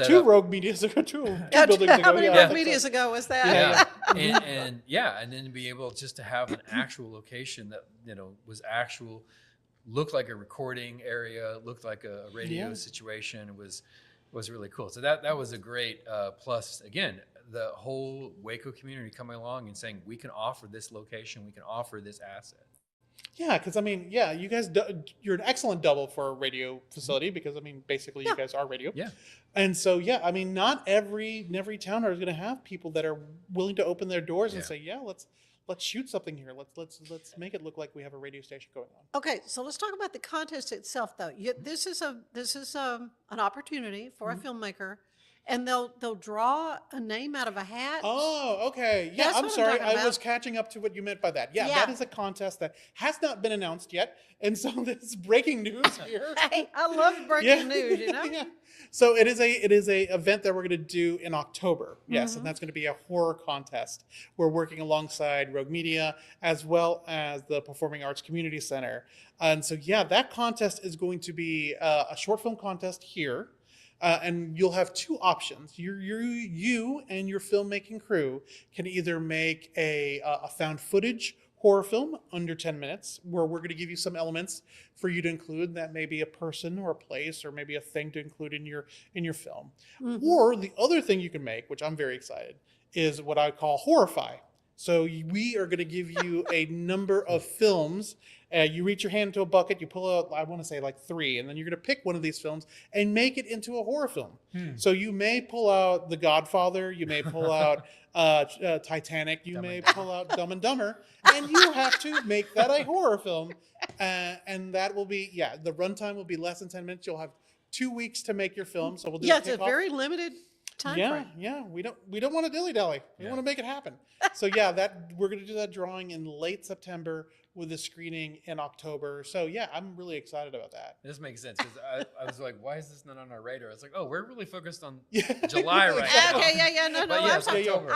S3: Two Rogue Medias ago, two buildings ago.
S2: How many Rogue Medias ago was that?
S4: And then to be able just to have an actual location that was actual, looked like a recording area, looked like a radio situation. It was really cool. So that was a great plus. Again, the whole Waco community coming along and saying we can offer this location, we can offer this asset.
S3: Yeah, because I mean, you guys, you're an excellent double for a radio facility because I mean, basically, you guys are radio.
S4: Yeah.
S3: And so, I mean, not every town is going to have people that are willing to open their doors and say, let's shoot something here. Let's make it look like we have a radio station going on.
S2: Okay, so let's talk about the contest itself, though. This is an opportunity for a filmmaker. And they'll draw a name out of a hat.
S3: Oh, okay. Yeah,
S2: That's
S3: I'm
S2: what I'm
S3: sorry.
S2: talking
S3: I was
S2: about.
S3: catching up to what you meant by that. Yeah, that is a contest that has not been announced yet. And so this is breaking news here.
S2: Hey, I love breaking news,
S3: Yeah. So it is a event that we're going to do in October. Yes, and that's going to be a horror contest. We're working alongside Rogue Media as well as the Performing Arts Community Center. And so that contest is going to be a short film contest here. And you'll have two options. You and your filmmaking crew can either make a found footage horror film under 10 minutes, where we're going to give you some elements for you to include. That may be a person or a place or maybe a thing to include in your film. Or the other thing you can make, which I'm very excited, is what I call horrify. So we are going to give you a number of films. You reach your hand into a bucket, you pull out, I want to say like 3, and then you're going to pick one of these films and make it into a horror film. So you may pull out The Godfather, you may pull out Titanic, you may pull out Dumb and Dumber, and you have to make that a horror film. And that will be, the runtime will be less than 10 minutes. You'll have 2 weeks to make your film. So we'll do
S2: it's a very limited time frame.
S3: Yeah. We don't want to dilly-dally. We want to make it happen. So we're going to do that drawing in late September with a screening in October. So I'm really excited about that.
S4: This makes sense because I was like, why is this not on our radar? It's like, oh, we're really focused on July right now.
S2: Okay, no.
S4: October.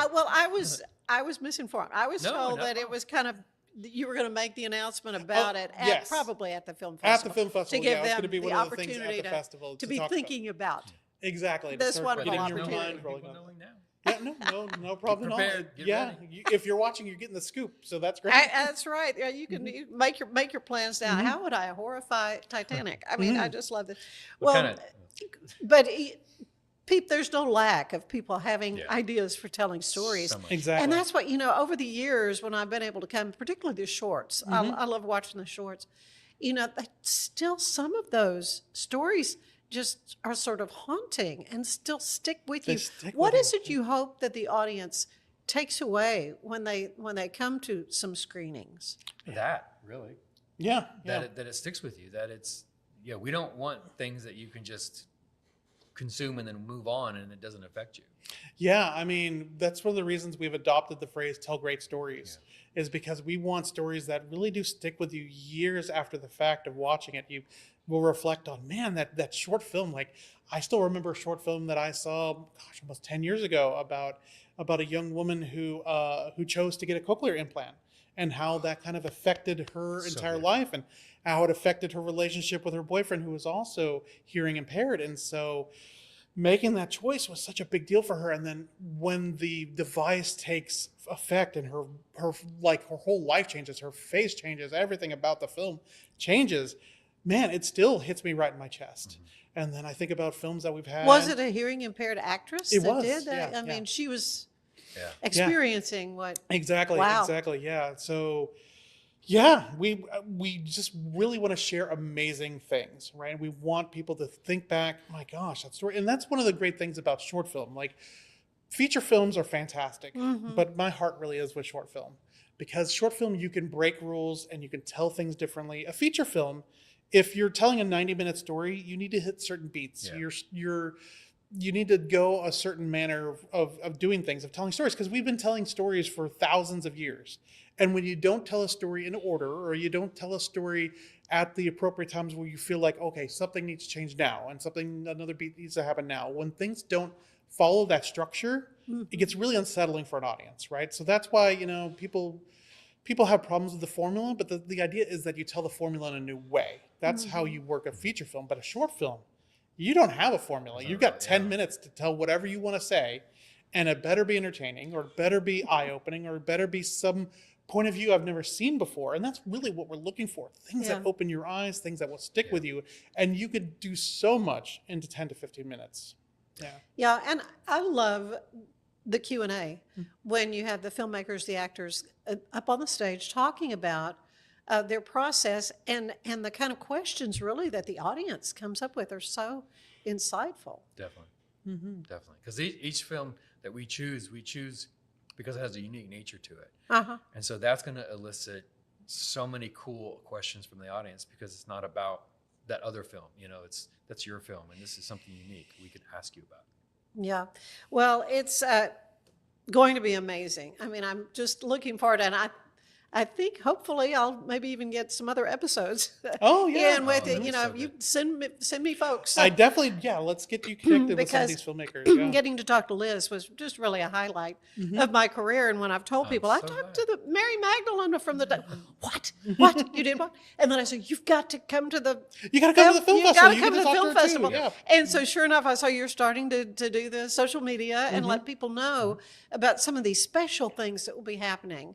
S2: I was misinformed. I was told that it was kind of, you were going to make the announcement about it probably at the film festival.
S3: At the film festival,
S2: to give
S3: it's
S2: them
S3: going to be
S2: the
S3: one of the things at
S2: opportunity
S3: the festival
S2: to be thinking about.
S3: Exactly.
S2: This wonderful
S3: getting your
S2: opportunity.
S3: mind rolling on. No problem at all. If you're watching, you're getting the scoop, so that's great.
S2: That's right. Yeah, you can make your plans down. How would I horrify Titanic? I mean, I just love this. Well, but there's no lack of people having ideas for telling stories.
S3: Exactly.
S2: And that's what, over the years when I've been able to come, particularly the shorts, I love watching the shorts, still some of those stories just are sort of haunting and still stick with you. What is it you hope that the audience takes away when they come to some screenings?
S4: That, really.
S3: Yeah.
S4: That it sticks with you, that it's, we don't want things that you can just consume and then move on and it doesn't affect you.
S3: Yeah, I mean, that's one of the reasons we've adopted the phrase tell great stories, is because we want stories that really do stick with you years after the fact of watching it. You will reflect on, man, that short film, like I still remember a short film that I saw, almost 10 years ago about a young woman who chose to get a cochlear implant and how that kind of affected her entire life and how it affected her relationship with her boyfriend, who was also hearing impaired. And so making that choice was such a big deal for her. And then when the device takes effect and her whole life changes, her face changes, everything about the film changes, man, it still hits me right in my chest. And then I think about films that we've had.
S2: Was it a hearing impaired actress
S3: that
S2: was,
S3: did
S2: that?
S3: Yeah,
S2: I mean, she was experiencing what?
S3: Exactly.
S2: Wow.
S3: Exactly. Yeah. So, yeah, we just really want to share amazing things, right? We want people to think back, my gosh, that story. And that's one of the great things about short film. Like, feature films are fantastic, but my heart really is with short film, because short film, you can break rules and you can tell things differently. A feature film, if you're telling a 90-minute story, you need to hit certain beats. You need to go a certain manner of doing things, of telling stories, because we've been telling stories for thousands of years. And when you don't tell a story in order, or you don't tell a story at the appropriate times where you feel like, okay, something needs to change now and another beat needs to happen now, when things don't follow that structure, it gets really unsettling for an audience, right? So that's why, people have problems with the formula, but the idea is that you tell the formula in a new way. That's how you work a feature film. But a short film, you don't have a formula. You've got 10 minutes to tell whatever you want to say, and it better be entertaining, or it better be eye-opening, or it better be some point of view I've never seen before. And that's really what we're looking for. Things that open your eyes, things that will stick with you. And you could do so much into 10 to 15 minutes. Yeah.
S2: Yeah, and I love the Q&A when you have the filmmakers, the actors up on the stage talking about their process, and the kind of questions really that the audience comes up with are so insightful.
S4: Definitely. Definitely. Because each film that we choose because it has a unique nature to it. And so that's going to elicit so many cool questions from the audience, because it's not about that other film. That's your film, and this is something unique we could ask you about.
S2: Yeah. Well, it's going to be amazing. I mean, I'm just looking forward, and I think hopefully I'll maybe even get some other episodes. In with it. You send me folks.
S3: I definitely, let's get you connected with some of these filmmakers. Yeah.
S2: Getting to talk to Liz was just really a highlight of my career. And when I've told people, I talked to the Mary Magdalene from the what you did what? And then I said, you've got to come to the
S3: film festival.
S2: You got to come to the film
S3: too,
S2: festival.
S3: yeah.
S2: And so sure enough, I saw you're starting to do the social media and let people know about some of these special things that will be happening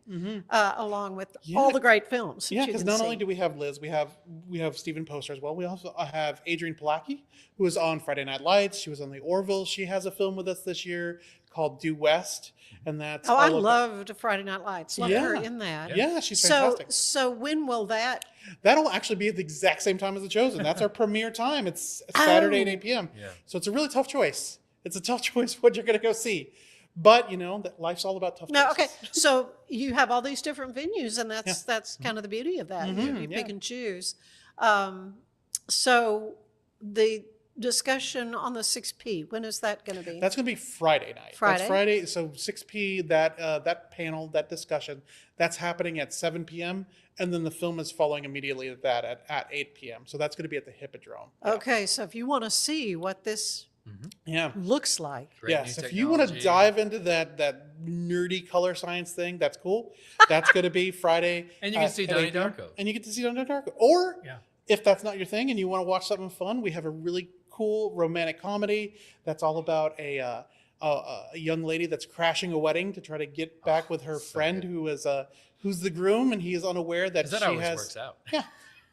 S2: along with all the great films.
S3: Yeah, because not only do we have Liz, we have Stephen Poster as well. We also have Adrienne Palacki, who was on Friday Night Lights. She was on The Orville. She has a film with us this year called Due West, and that's
S2: I loved Friday Night Lights. Loved her in that.
S3: Yeah, she's fantastic.
S2: So when will that?
S3: That'll actually be at the exact same time as The Chosen. That's our premiere time. It's Saturday at 8 p.m. Yeah. So it's a really tough choice. It's a tough choice what you're going to go see. But that life's all about tough choices.
S2: Okay. So you have all these different venues, and that's kind of the beauty of that. You pick and choose. So the discussion on the 6P, when is that going to be?
S3: That's going to be Friday night. That's Friday. So 6P, that panel, that discussion, that's happening at 7 p.m. And then the film is following immediately at that at 8 p.m. So that's going to be at the Hippodrome. Yeah.
S2: Okay. So if you want to see what this looks like.
S3: Yes, if you want to dive into that nerdy color science thing, that's cool. That's going to be Friday.
S4: And you can see Donnie Darko.
S3: And you get to see Donnie Darko. Or if that's not your thing and you want to watch something fun, we have a really cool romantic comedy that's all about a young lady that's crashing a wedding to try to get back with her friend who's the groom, and he is unaware that
S4: she
S3: how
S4: always
S3: has.
S4: Works out.
S3: Yeah.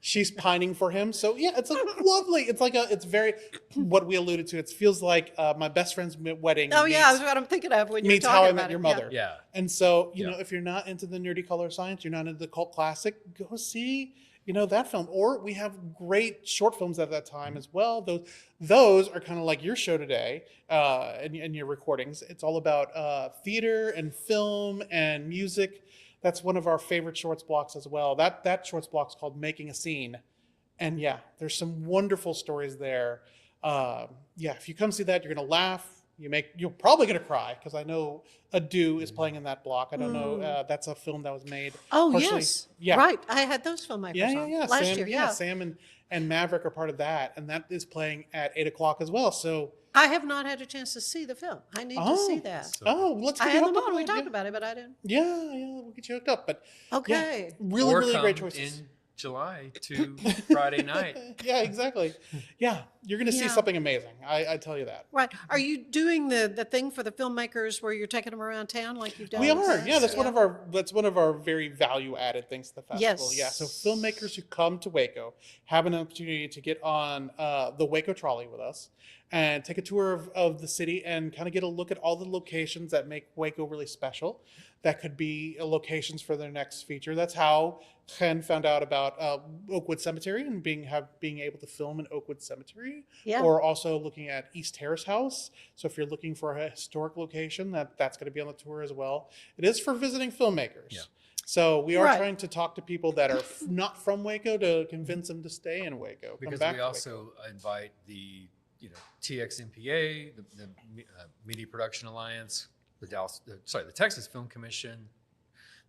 S3: she's pining for him. So yeah, it's like lovely. It's very what we alluded to. It feels like My Best Friend's Wedding.
S2: Oh yeah, that's what I'm thinking of when you're
S3: meets
S2: talking
S3: How I
S2: about
S3: Met Your
S2: it.
S3: Mother.
S4: Yeah.
S3: And so, you know, if you're not into the nerdy color science, you're not into the cult classic, go see, you know, that film. Or we have great short films at that time as well. Those are kind of like your show today, and your recordings. It's all about theater and film and music. That's one of our favorite shorts blocks as well. That shorts block's called Making a Scene. And yeah, there's some wonderful stories there. If you come see that, you're gonna laugh. You're probably gonna cry, because I know Adieu is playing in that block. I don't know. That's a film that was made.
S2: Oh
S3: partially-
S2: yes,
S3: yeah,
S2: right. I had those filmmakers on last
S3: Sam,
S2: year. Yeah,
S3: Sam and Maverick are part of that, and that is playing at 8:00 as well. So
S2: I have not had a chance to see the film. I need to see that.
S3: Let's
S2: I
S3: get you
S2: had
S3: hooked
S2: them
S3: up
S2: on. We
S3: with
S2: talked
S3: it.
S2: about it, but I didn't.
S3: Yeah, we'll get you hooked up. But
S2: Okay,
S3: really,
S4: Or
S3: really great
S4: come
S3: choices.
S4: in July to Friday night.
S3: Yeah, exactly. Yeah, you're going to see
S2: Yeah.
S3: something amazing. I tell you that.
S2: right. Are you doing the thing for the filmmakers where you're taking them around town like you've done?
S3: We
S2: in the
S3: are.
S2: past?
S3: Yeah, that's one of our very value added things to the festival.
S2: Yes.
S3: Yeah. So filmmakers who come to Waco have an opportunity to get on the Waco trolley with us and take a tour of the city and kind of get a look at all the locations that make Waco really special. That could be locations for their next feature. That's how Ken found out about Oakwood Cemetery and being able to film in Oakwood Cemetery.
S2: Yeah.
S3: Or also looking at East Terrace House. So if you're looking for a historic location, that's going to be on the tour as well. It is for visiting filmmakers.
S4: Yeah.
S3: So we are
S2: Right.
S3: trying to talk to people that are not from Waco to convince them to stay in Waco.
S4: Because
S3: come back
S4: we
S3: to
S4: also invite the TXMPA, the Media Production Alliance, the Texas Film Commission,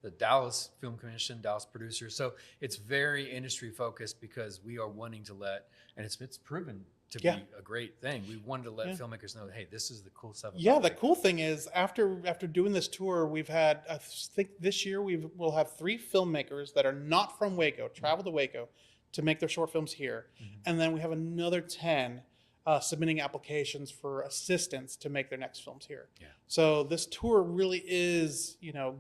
S4: the Dallas Film Commission, Dallas producers. So it's very industry focused, because we are wanting to and it's proven to be a great thing. We wanted to let filmmakers know, hey, this is the cool stuff.
S3: Yeah, the cool thing is after doing this tour, we've had, I think this year we'll have 3 filmmakers that are not from Waco travel to Waco to make their short films here, and then we have another 10 submitting applications for assistance to make their next films here.
S4: Yeah.
S3: So this tour really is,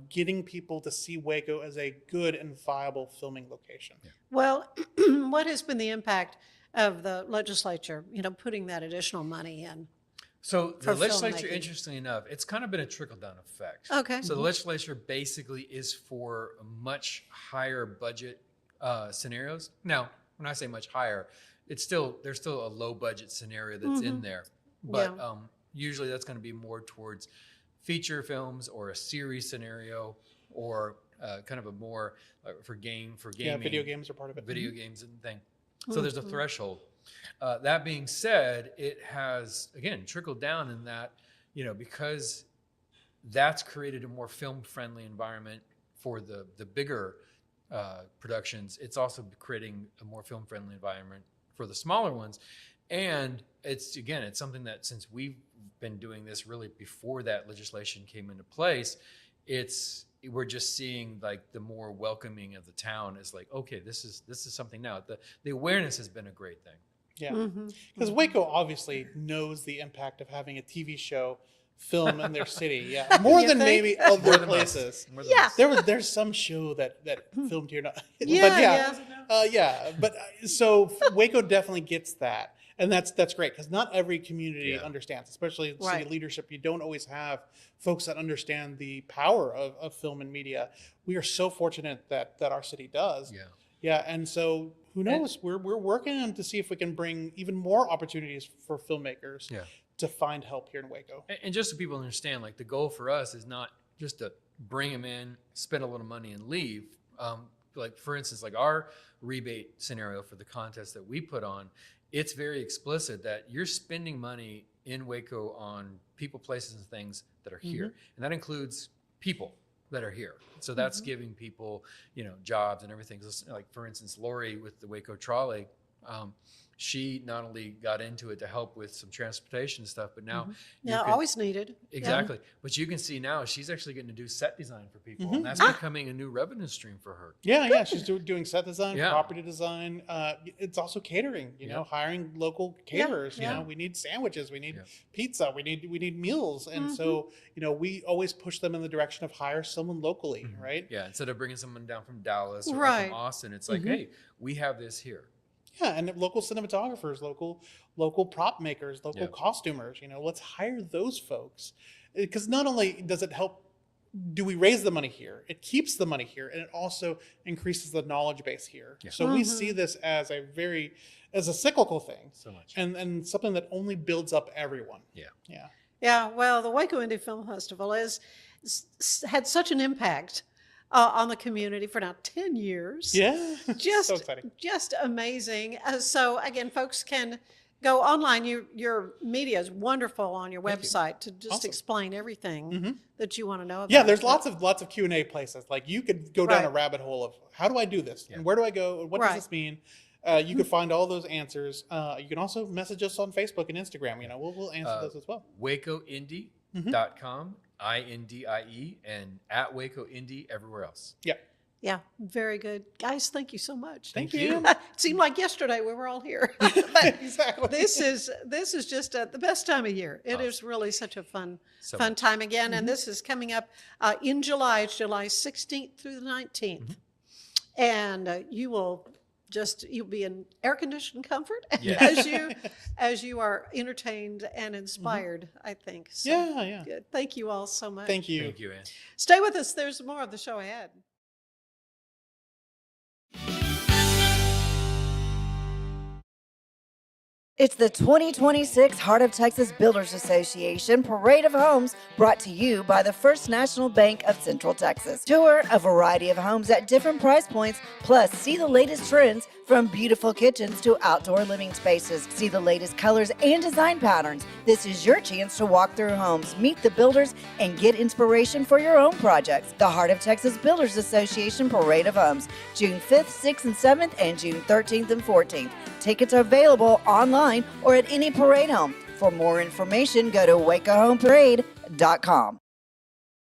S3: getting people to see Waco as a good and viable filming location.
S4: Yeah.
S2: Well, what has been the impact of the legislature, putting that additional money in?
S4: So
S2: for
S4: the legislature,
S2: filmmaking?
S4: interestingly enough, it's kind of been a trickle-down effect.
S2: Okay.
S4: So the legislature basically is for much higher budget scenarios. Now, when I say much higher, there's still a low budget scenario that's in there, but usually that's going to be more towards feature films or a series scenario, or kind of a more for gaming.
S3: Yeah, video games are part of it.
S4: Video games and thing. So there's a threshold. That being said, it has again trickled down in that, because that's created a more film friendly environment for the bigger productions. It's also creating a more film friendly environment for the smaller ones. And it's something that, since we've been doing this really before that legislation came into place, we're just seeing like the more welcoming of the town is like, okay, this is something now. The awareness has been a great thing.
S3: Yeah, because Waco obviously knows the impact of having a TV show film in their city. Yeah, more than maybe other places. There's some show that filmed here. But so Waco definitely gets that. And that's great, because not every community understands, especially city leadership. You don't always have folks that understand the power of film and media. We are so fortunate that our city does.
S4: Yeah.
S3: Yeah, and so who knows? We're working on to see if we can bring even more opportunities for filmmakers to find help here in Waco.
S4: And just so people understand, like the goal for us is not just to bring them in, spend a little money, and leave. Like for instance, like our rebate scenario for the contest that we put on, it's very explicit that you're spending money in Waco on people, places, and things that are here, and that includes people that are here. So that's giving people, jobs and everything. Like for instance, Lori with the Waco Trolley, She not only got into it to help with some transportation stuff, but now
S2: always needed.
S4: Exactly.
S2: Yeah.
S4: But you can see now she's actually getting to do set design for people,
S3: Mm-hmm.
S4: and that's becoming a new revenue stream for her.
S3: Yeah, she's doing set design,
S4: Yeah.
S3: property design. It's also catering. You know, hiring local caterers.
S2: Yeah.
S3: You know, we need sandwiches, we need pizza, we need meals, and so we always push them in the direction of hire someone locally, right?
S4: Yeah, instead of bringing someone down from Dallas or
S2: Right.
S4: from Austin, it's like, hey, we have this here.
S3: Yeah, and local cinematographers, local prop makers, local costumers. Let's hire those folks, because not only does it help, do we raise the money here, it keeps the money here, and it also increases the knowledge base here.
S4: Yeah.
S3: So we see this as a cyclical thing,
S4: So much.
S3: and something that only builds up everyone.
S4: Yeah.
S2: Yeah, well, the Waco Indie Film Festival had such an impact on the community for now 10 years.
S3: Yeah,
S2: Just,
S3: so exciting.
S2: just amazing. So again, folks can go online. Your media is wonderful on your website to just explain everything that you want to know about.
S3: Yeah, there's lots of Q&A places. Like, you could go down
S2: Right.
S3: a rabbit hole of, how do I do this, and where do I go, and what does
S2: Right.
S3: this mean? You can find all those answers. You can also message us on Facebook and Instagram. We'll answer those as well.
S4: WacoIndie.com, INDIE, and at Waco Indie everywhere else.
S2: Yeah, very good. Guys, thank you so much.
S3: Thank you.
S2: It seemed like yesterday we were all here.
S3: Exactly.
S2: This is just the best time of year. It is really such a fun time again. And this is coming up in July. It's July 16th through the 19th. And you'll be in air-conditioned comfort as you are entertained and inspired, I think. So,
S3: Yeah.
S2: good. Thank you all so much.
S3: Thank you.
S4: Thank you, Ann.
S2: Stay with us. There's more of the show ahead.
S8: It's the 2026 Heart of Texas Builders Association Parade of Homes, brought to you by the First National Bank of Central Texas. Tour a variety of homes at different price points, plus see the latest trends from beautiful kitchens to outdoor living spaces. See the latest colors and design patterns. This is your chance to walk through homes, meet the builders, and get inspiration for your own projects. The Heart of Texas Builders Association Parade of Homes, June 5th, 6th, and 7th, and June 13th and 14th. Tickets are available online or at any parade home. For more information, go to wacohomeparade.com.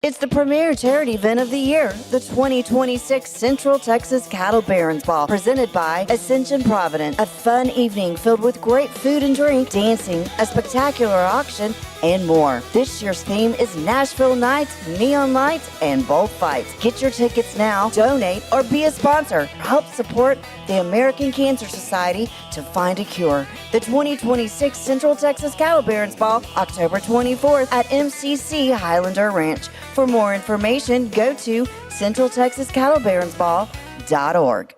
S8: It's the premier charity event of the year, the 2026 Central Texas Cattle Barons Ball, presented by Ascension Providence. A fun evening filled with great food and drink, dancing, a spectacular auction, and more. This year's theme is Nashville Nights, Neon Lights, and Bullfights. Get your tickets now, donate, or be a sponsor. Help support the American Cancer Society to find a cure. The 2026 Central Texas Cattle Barons Ball, October 24th at MCC Highlander Ranch. For more information, go to centraltexascattlebaronsball.org.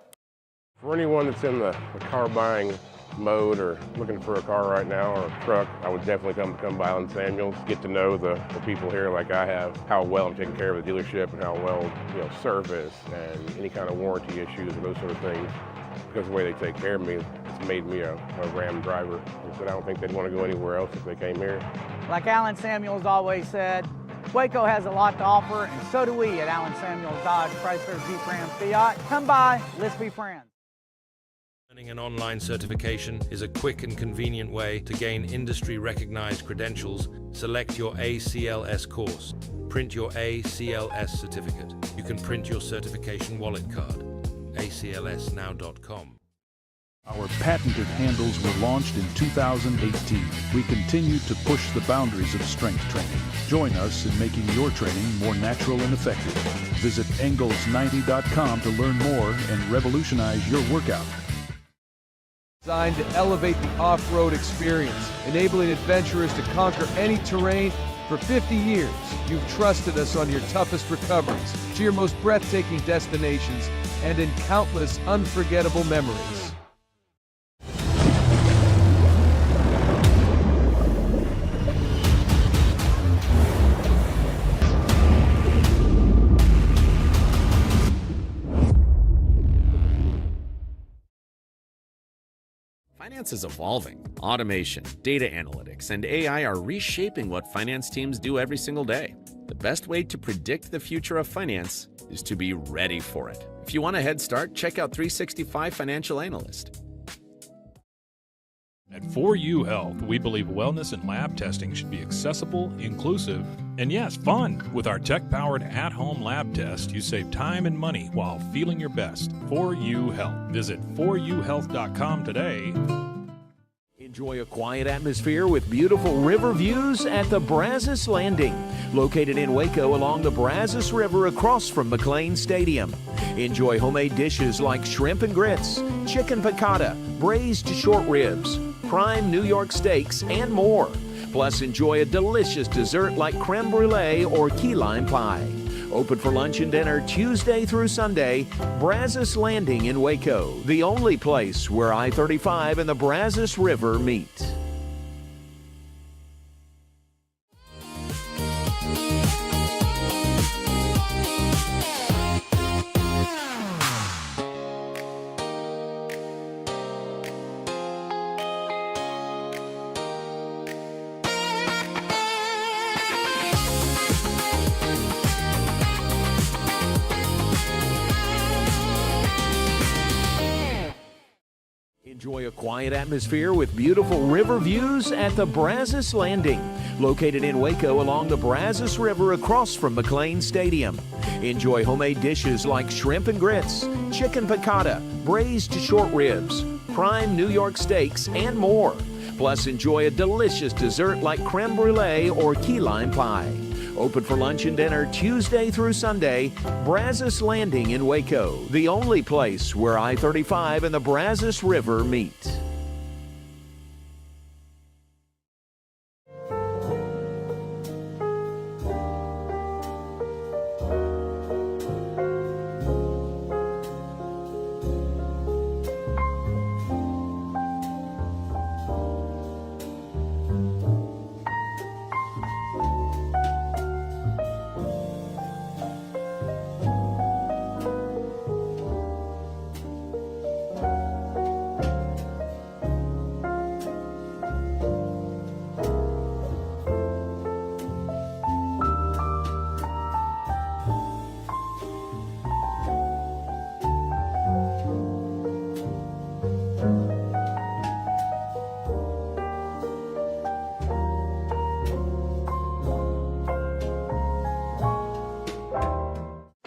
S5: For anyone that's in the car buying mode or looking for a car right now or a truck, I would definitely come by Alan Samuels, get to know the people here like I have, how well I'm taking care of the dealership and how well, service and any kind of warranty issues and those sort of things. Because of the way they take care of me, it's made me a Ram driver. They said I don't think they'd want to go anywhere else if they came here.
S7: Like Alan Samuels always said, Waco has a lot to offer, and so do we at Alan Samuels Dodge, Chrysler, Jeep, Ram, Fiat. Come by, let's be friends.
S12: Earning an online certification is a quick and convenient way to gain industry-recognized credentials. Select your ACLS course. Print your ACLS certificate. You can print your certification wallet card. aclsnow.com.
S13: Our patented handles were launched in 2018. We continue to push the boundaries of strength training. Join us in making your training more natural and effective. Visit Engels90.com to learn more and revolutionize your workout.
S10: Designed to elevate the off-road experience, enabling adventurers to conquer any terrain. For 50 years, you've trusted us on your toughest recoveries, to your most breathtaking destinations, and in countless unforgettable memories.
S11: Finance is evolving. Automation, data analytics, and AI are reshaping what finance teams do every single day. The best way to predict the future of finance is to be ready for it. If you want a head start, check out 365 Financial Analyst.
S9: At 4U Health, we believe wellness and lab testing should be accessible, inclusive, and yes, fun. With our tech-powered at-home lab test, you save time and money while feeling your best. 4U Health. Visit 4uhealth.com today.
S15: Enjoy a quiet atmosphere with beautiful river views at the Brazos Landing, located in Waco along the Brazos River across from McLean Stadium. Enjoy homemade dishes like shrimp and grits, chicken piccata, braised short ribs, prime New York steaks, and more. Plus, enjoy a delicious dessert like creme brulee or key lime pie. Open for lunch and dinner Tuesday through Sunday. Brazos Landing in Waco, the only place where I-35 and the Brazos River meet. Enjoy a quiet atmosphere with beautiful river views at the Brazos Landing, located in Waco along the Brazos River across from McLean Stadium. Enjoy homemade dishes like shrimp and grits, chicken piccata, braised short ribs, prime New York steaks, and more. Plus, enjoy a delicious dessert like creme brulee or key lime pie. Open for lunch and dinner Tuesday through Sunday. Brazos Landing in Waco, the only place where I-35 and the Brazos River meet.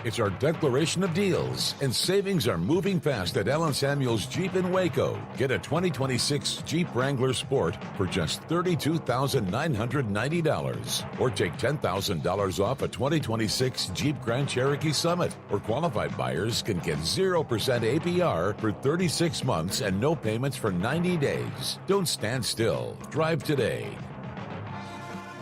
S6: It's our declaration of deals, and savings are moving fast at Allen Samuels Jeep in Waco. Get a 2026 Jeep Wrangler Sport for just $32,990, or take $10,000 off a 2026 Jeep Grand Cherokee Summit. Or qualified buyers can get 0% APR for 36 months and no payments for 90 days. Don't stand still. Drive today.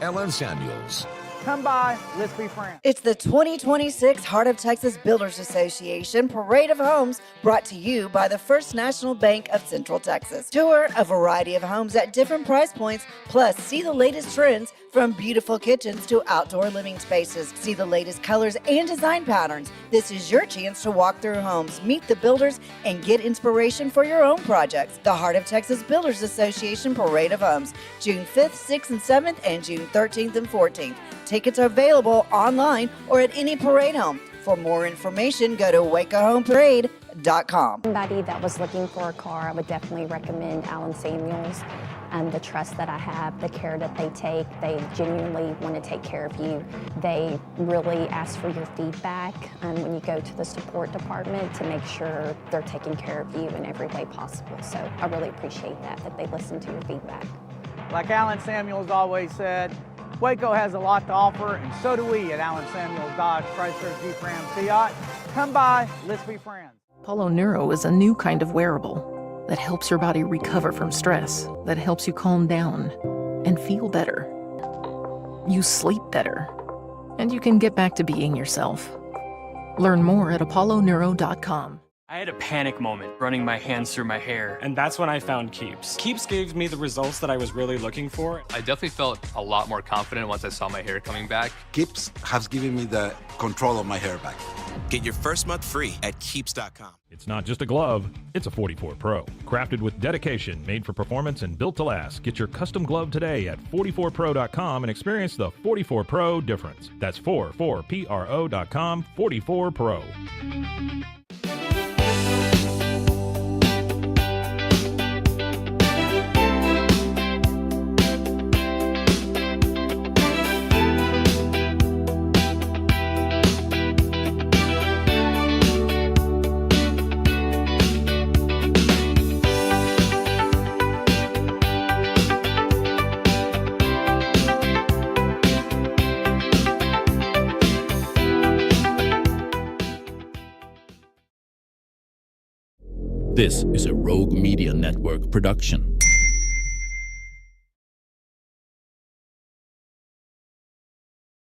S6: Allen Samuels.
S7: Come by, let's be friends.
S8: It's the 2026 Heart of Texas Builders Association Parade of Homes, brought to you by the First National Bank of Central Texas. Tour a variety of homes at different price points, plus see the latest trends from beautiful kitchens to outdoor living spaces. See the latest colors and design patterns. This is your chance to walk through homes, meet the builders, and get inspiration for your own projects. The Heart of Texas Builders Association Parade of Homes, June 5th, 6th, and 7th, and June 13th and 14th. Tickets are available online or at any parade home. For more information, go to wacohomeparade.com.
S14: Somebody that was looking for a car, I would definitely recommend Allen Samuels. The trust that I have, the care that they take, they genuinely want to take care of you. They really ask for your feedback when you go to the support department to make sure they're taking care of you in every way possible. So I really appreciate that they listen to your feedback.
S7: Like Allen Samuels always said, Waco has a lot to offer, and so do we at Allen Samuels Dodge Chrysler Jeep Ram Fiat. Come by, let's be friends.
S16: Apollo Neuro is a new kind of wearable that helps your body recover from stress, that helps you calm down and feel better. You sleep better, and you can get back to being yourself. Learn more at apolloneuro.com.
S17: I had a panic moment running my hands through my hair, and that's when I found Keeps. Keeps gave me the results that I was really looking for.
S18: I definitely felt a lot more confident once I saw my hair coming back.
S19: Keeps has given me the control of my hair back.
S20: Get your first month free at Keeps.com.
S9: It's not just a glove, it's a 44 Pro. Crafted with dedication, made for performance, and built to last. Get your custom glove today at 44pro.com and experience the 44 Pro difference. That's 44pro.com, 44 Pro.
S1: This is a Rogue Media Network production.